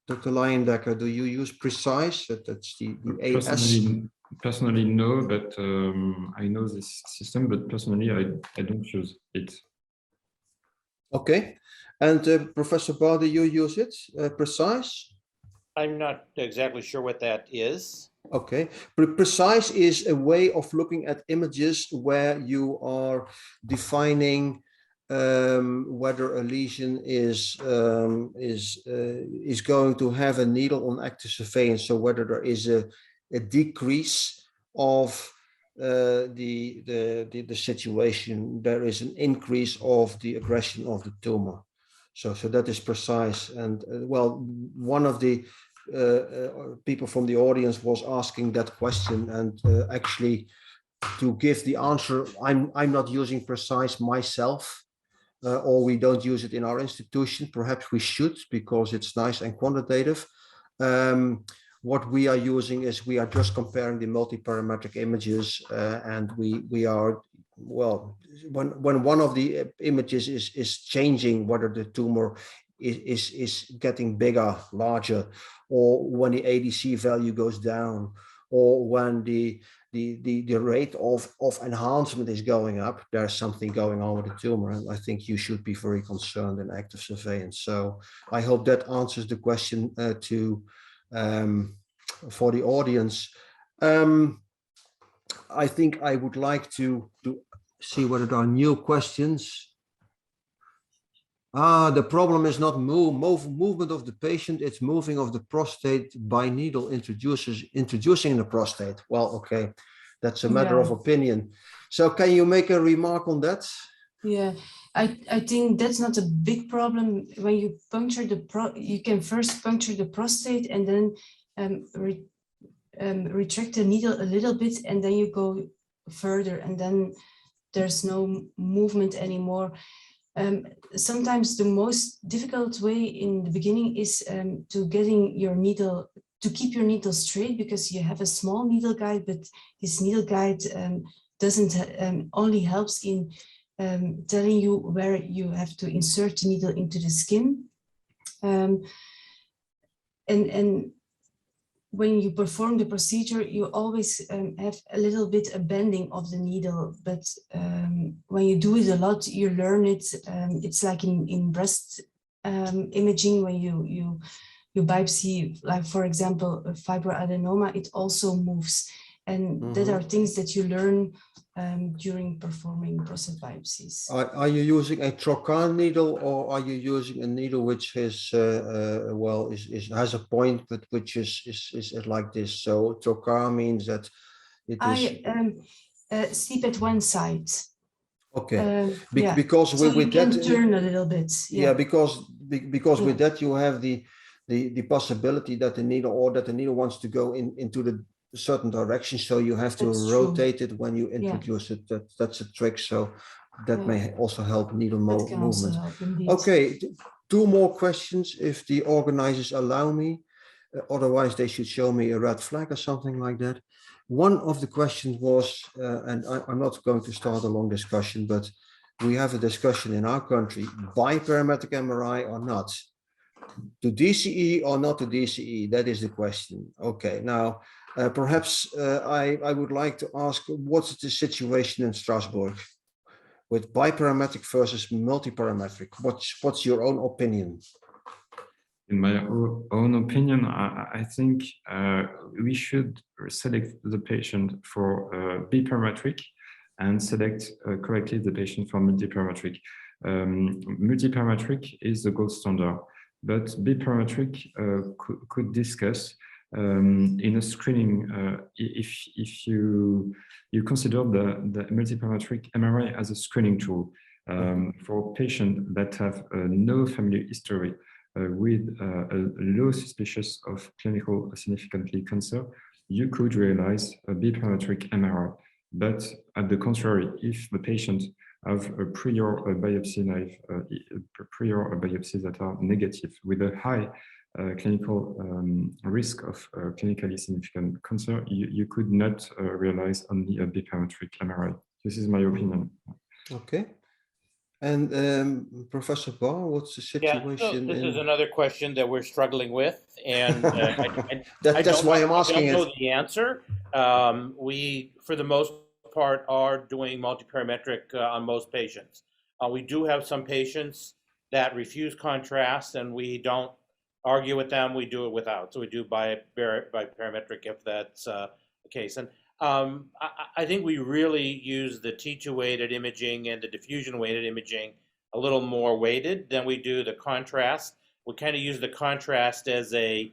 Dr. Leyendecker, do you use precise? That's the AS? Personally, no, but I know this system, but personally, I don't use it. Okay. And Professor Barr, do you use it, precise? I'm not exactly sure what that is. Okay, precise is a way of looking at images where you are defining whether a lesion is going to have a needle on active surveillance. So whether there is a decrease of the situation, there is an increase of the aggression of the tumor. So that is precise. And well, one of the people from the audience was asking that question, and actually to give the answer, I'm not using precise myself, or we don't use it in our institution. Perhaps we should, because it's nice and quantitative. What we are using is we are just comparing the multi-parametric images, and we are, well, when one of the images is changing, whether the tumor is getting bigger, larger, or when the ADC value goes down, or when the rate of enhancement is going up, there's something going on with the tumor. And I think you should be very concerned in active surveillance. So I hope that answers the question for the audience. I think I would like to see whether there are new questions. The problem is not movement of the patient, it's moving of the prostate by needle introducing the prostate. Well, okay, that's a matter of opinion. So can you make a remark on that? Yeah, I think that's not a big problem. When you puncture you can first puncture the prostate and then retract the needle a little bit, and then you go further, and then there's no movement anymore. Sometimes the most difficult way in the beginning is to keep your needle straight, because you have a small needle guide, but this needle guide doesn't only helps in telling you where you have to insert the needle into the skin. And when you perform the procedure, you always have a little bit a bending of the needle, but when you do it a lot, you learn it. It's like in breast imaging, when you biopsy, like for example, a fibroadenoma, it also moves. And that are things that you learn during performing prostate biopsies. Are you using a trocar needle, or are you using a needle which is has a point but which is like this? So trocar means that it is. I sleep at one side. Okay, Yeah. because So you with can that, turn a little bit. yeah, because Yeah. with that you have the possibility that the needle wants to go into the certain direction, so you have to That's true. rotate it when you introduce it. That's a trick, so that Yeah. may also help needle That can also movement. help indeed. Okay, two more questions if the organizers allow me. Otherwise, they should show me a red flag or something like that. One of the questions was, and I'm not going to start a long discussion, but we have a discussion in our country, biparametric MRI or not. To DCE or not to DCE? That is the question. Okay, now perhaps I would like to ask, what's the situation in Strasbourg with biparametric versus multiparametric? What's your own opinion? In my own opinion, I think we should select the patient for biparametric and select correctly the patient for multiparametric. Multiparametric is the gold standard, but biparametric could discuss in a screening if you consider the multiparametric MRI as a screening tool for patients that have no family history. With a low suspicious of clinical significantly cancer, you could realize a biparametric MRI. But at the contrary, if the patient have a prior biopsy biopsies that are negative with a high clinical risk of clinically significant cancer, you could not realize only a biparametric MRI. This is my opinion. Okay. And Professor Barr, what's the situation? Yeah, so this is another question that we're struggling with, and that's why I'm asking I don't know the answer. We, for the most part, are doing multiparametric on most patients. We do have some patients that refuse contrast, and we don't argue with them. We do it without. So we do biparametric if that's the case. And I think we really use the T2-weighted imaging and the diffusion-weighted imaging a little more weighted than we do the contrast. We kind of use the contrast as a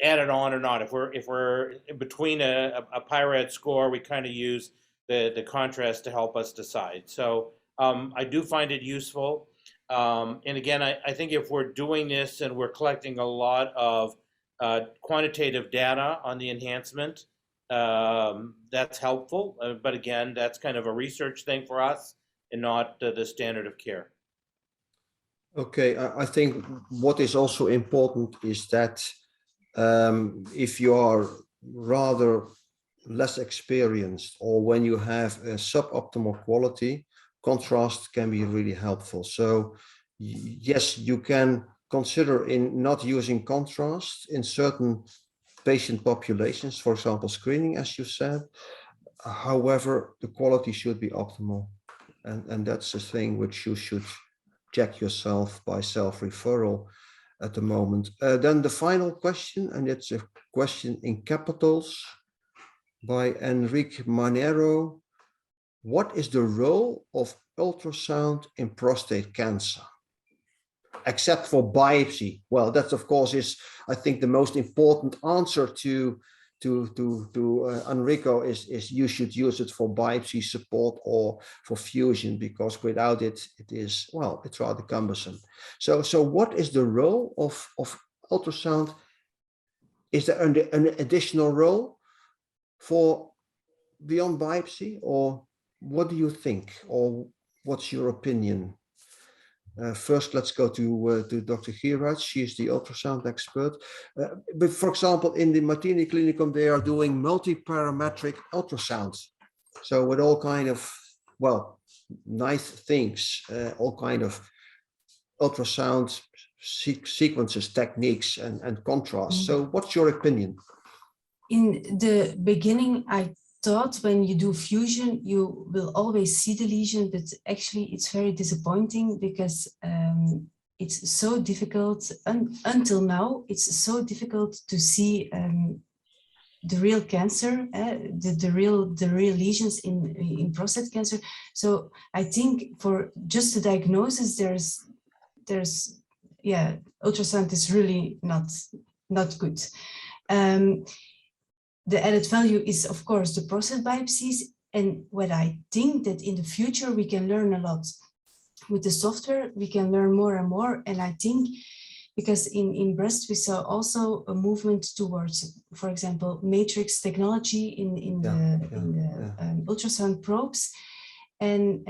added on or not. If we're in between a PI-RADS score, we kind of use the contrast to help us decide. So I do find it useful. And again, I think if we're doing this and we're collecting a lot of quantitative data on the enhancement, that's helpful. But again, that's kind of a research thing for us and not the standard of care. Okay, I think what is also important is that if you are rather less experienced or when you have a suboptimal quality, contrast can be really helpful. So yes, you can consider in not using contrast in certain patient populations, for example, screening, as you said. However, the quality should be optimal. And that's the thing which you should check yourself by self-referral at the moment. Then the final question, and it's a question in capitals by Enrique Manero. What is the role of ultrasound in prostate cancer? Except for biopsy. Well, that of course is, I think, the most important answer to Enrico is you should use it for biopsy support or for fusion, because without it, it is, well, it's rather cumbersome. So what is the role of ultrasound? Is there an additional role for beyond biopsy, or what do you think, or what's your opinion? First, let's go to Dr. Geeraerts. She is the ultrasound expert. But for example, in the Martini Clinicum, they are doing multiparametric ultrasounds. So with all kind of, well, nice things, all kind of ultrasound sequences, techniques, and contrast. So what's your opinion? In the beginning, I thought when you do fusion, you will always see the lesion, but actually it's very disappointing because it's so difficult. Until now, it's so difficult to see the real cancer, the real lesions in prostate cancer. So I think for just the diagnosis, there's yeah, ultrasound is really not good. The added value is, of course, the prostate biopsies. And what I think that in the future we can learn a lot. With the software, we can learn more and more. And I think because in breast, we saw also a movement towards, for example, matrix technology in the ultrasound probes. And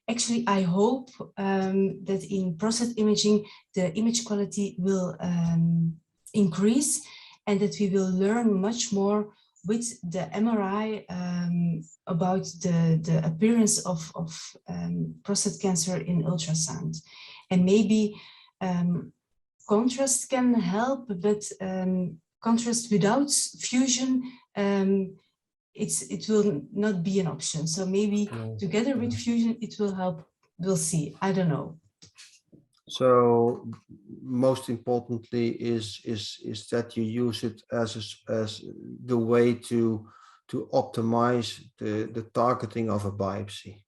actually, I hope that in prostate imaging, the image quality will increase and that we will learn much more with the MRI about the appearance of prostate cancer in ultrasound. And maybe contrast can help, but contrast without fusion, it will not be an option. So maybe together with fusion, it will help. We'll see. I don't know. So most importantly is that you use it as the way to optimize the targeting of a biopsy.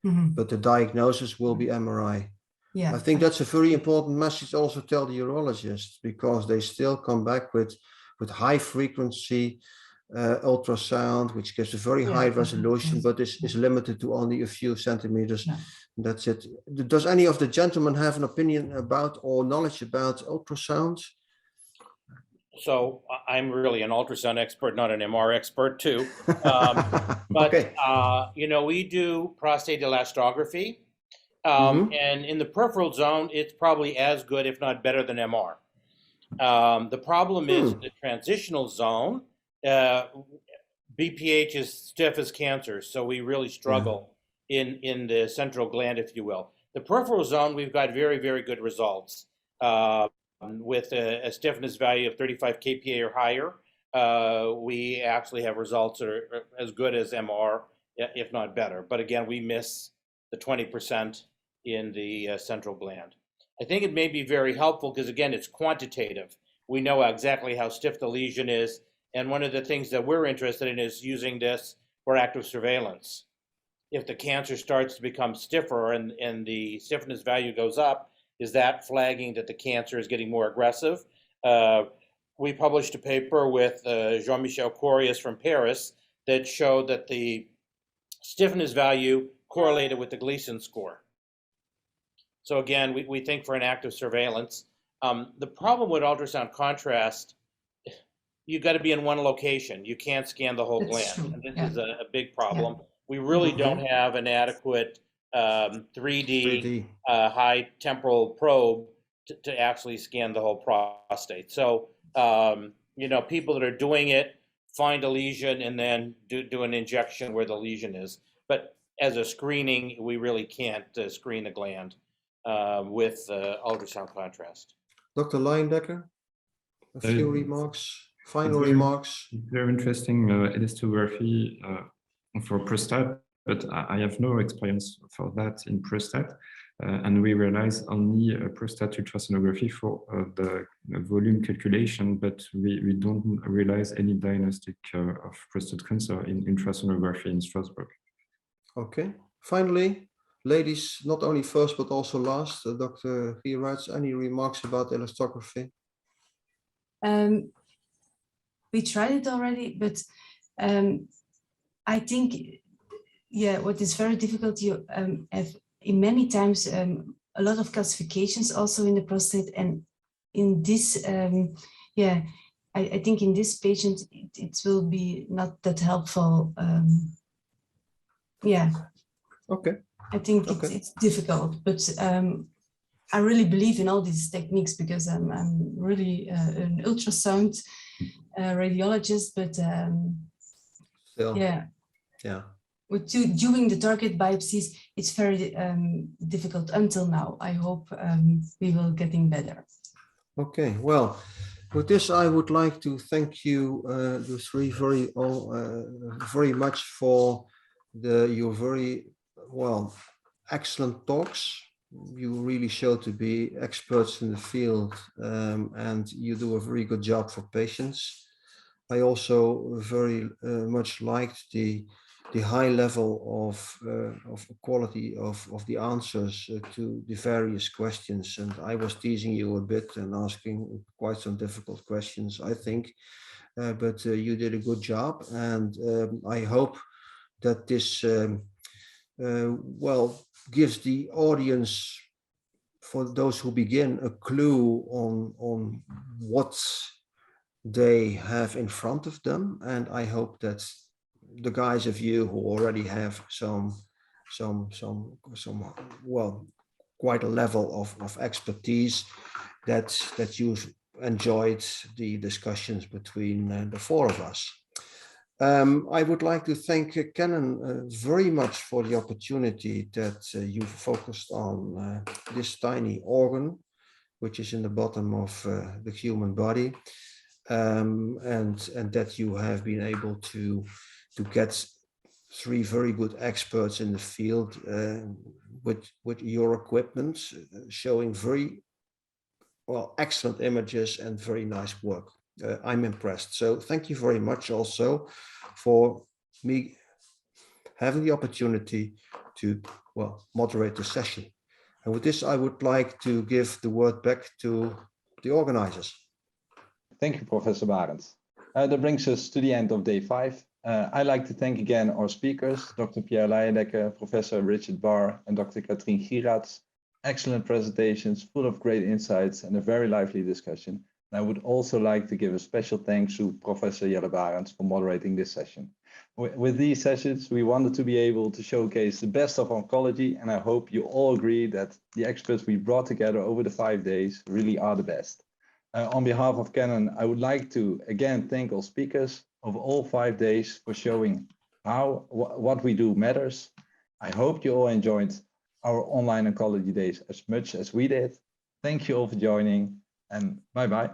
But the diagnosis will be MRI. Yeah, I think that's a very important message also tell the urologists, because they still come back with high frequency ultrasound, which gives a very high resolution, but is limited to only a few centimeters. Yeah. That's it. Does any of the gentlemen have an opinion about or knowledge about ultrasound? So I'm really an ultrasound expert, not an MR expert too. But, okay. You know, we do prostate elastography. And in the peripheral zone, it's probably as good, if not better than MR. The problem is the transitional zone, BPH is stiff as cancer. So we really struggle in the central gland, if you will. The peripheral zone, we've got very, very good results. With a stiffness value of 35 kPa or higher, we actually have results that are as good as MR, if not better. But again, we miss the 20% in the central gland. I think it may be very helpful because, again, it's quantitative. We know exactly how stiff the lesion is. And one of the things that we're interested in is using this for active surveillance. If the cancer starts to become stiffer and the stiffness value goes up, is that flagging that the cancer is getting more aggressive? We published a paper with Jean-Michel Corias from Paris that showed that the stiffness value correlated with the Gleason score. So again, we think for an active surveillance. The problem with ultrasound contrast, you've got to be in one location. You can't scan the whole gland. And this is a big problem. We really don't have an adequate 3D. High temporal probe to actually scan the whole prostate. So, you know, people that are doing it find a lesion and then do an injection where the lesion is. But as a screening, we really can't screen the gland with ultrasound contrast. Dr. Leyendecker, a few remarks, final remarks. Very interesting elastography for prostate, but I have no experience for that in prostate. And we realize only prostate ultrasonography for the volume calculation, but we don't realize any diagnostic of prostate cancer in ultrasonography in Strasbourg. Okay. Finally, ladies, not only first but also last, Dr. Gierarts, any remarks about elastography? We tried it already, but I think, yeah, what is very difficult, you have in many times a lot of calcifications also in the prostate, and in this, yeah, I think in this patient it will be not that helpful. Yeah. Okay. I think it's difficult, but I really believe in all these techniques because I'm really an ultrasound radiologist, but yeah. With doing the target biopsies, it's very difficult until now. I hope we will getting better. Okay, well, with this, I would like to thank you, you three, very much for your very, well, excellent talks. You really show to be experts in the field, and you do a very good job for patients. I also very much liked the high level of quality of the answers to the various questions. And I was teasing you a bit and asking quite some difficult questions, I think, but you did a good job. And I hope that this well, gives the audience, for those who begin, a clue on what they have in front of them. And I hope that the guys of you who already have some well, quite a level of expertise, that you've enjoyed the discussions between the four of us. I would like to thank Canon very much for the opportunity that you've focused on this tiny organ, which is in the bottom of the human body, and that you have been able to get three very good experts in the field with your equipment, showing very well, excellent images and very nice work. I'm impressed. So thank you very much also for me having the opportunity to, well, moderate the session. And with this, I would like to give the word back to the organizers. Thank you, Professor Barends. That brings us to the end of day 5. I'd like to thank again our speakers, Dr. Pierre Leyendecker, Professor Richard Barr, and Dr. Katrien Gieraerts. Excellent presentations, full of great insights and a very lively discussion. And I would also like to give a special thanks to Professor Jelle Barends for moderating this session. With these sessions, we wanted to be able to showcase the best of oncology, and I hope you all agree that the experts we brought together over the 5 days really are the best. On behalf of Canon, I would like to again thank all speakers of all 5 days for showing how what we do matters. I hope you all enjoyed our online oncology days as much as we did. Thank you all for joining, and bye-bye.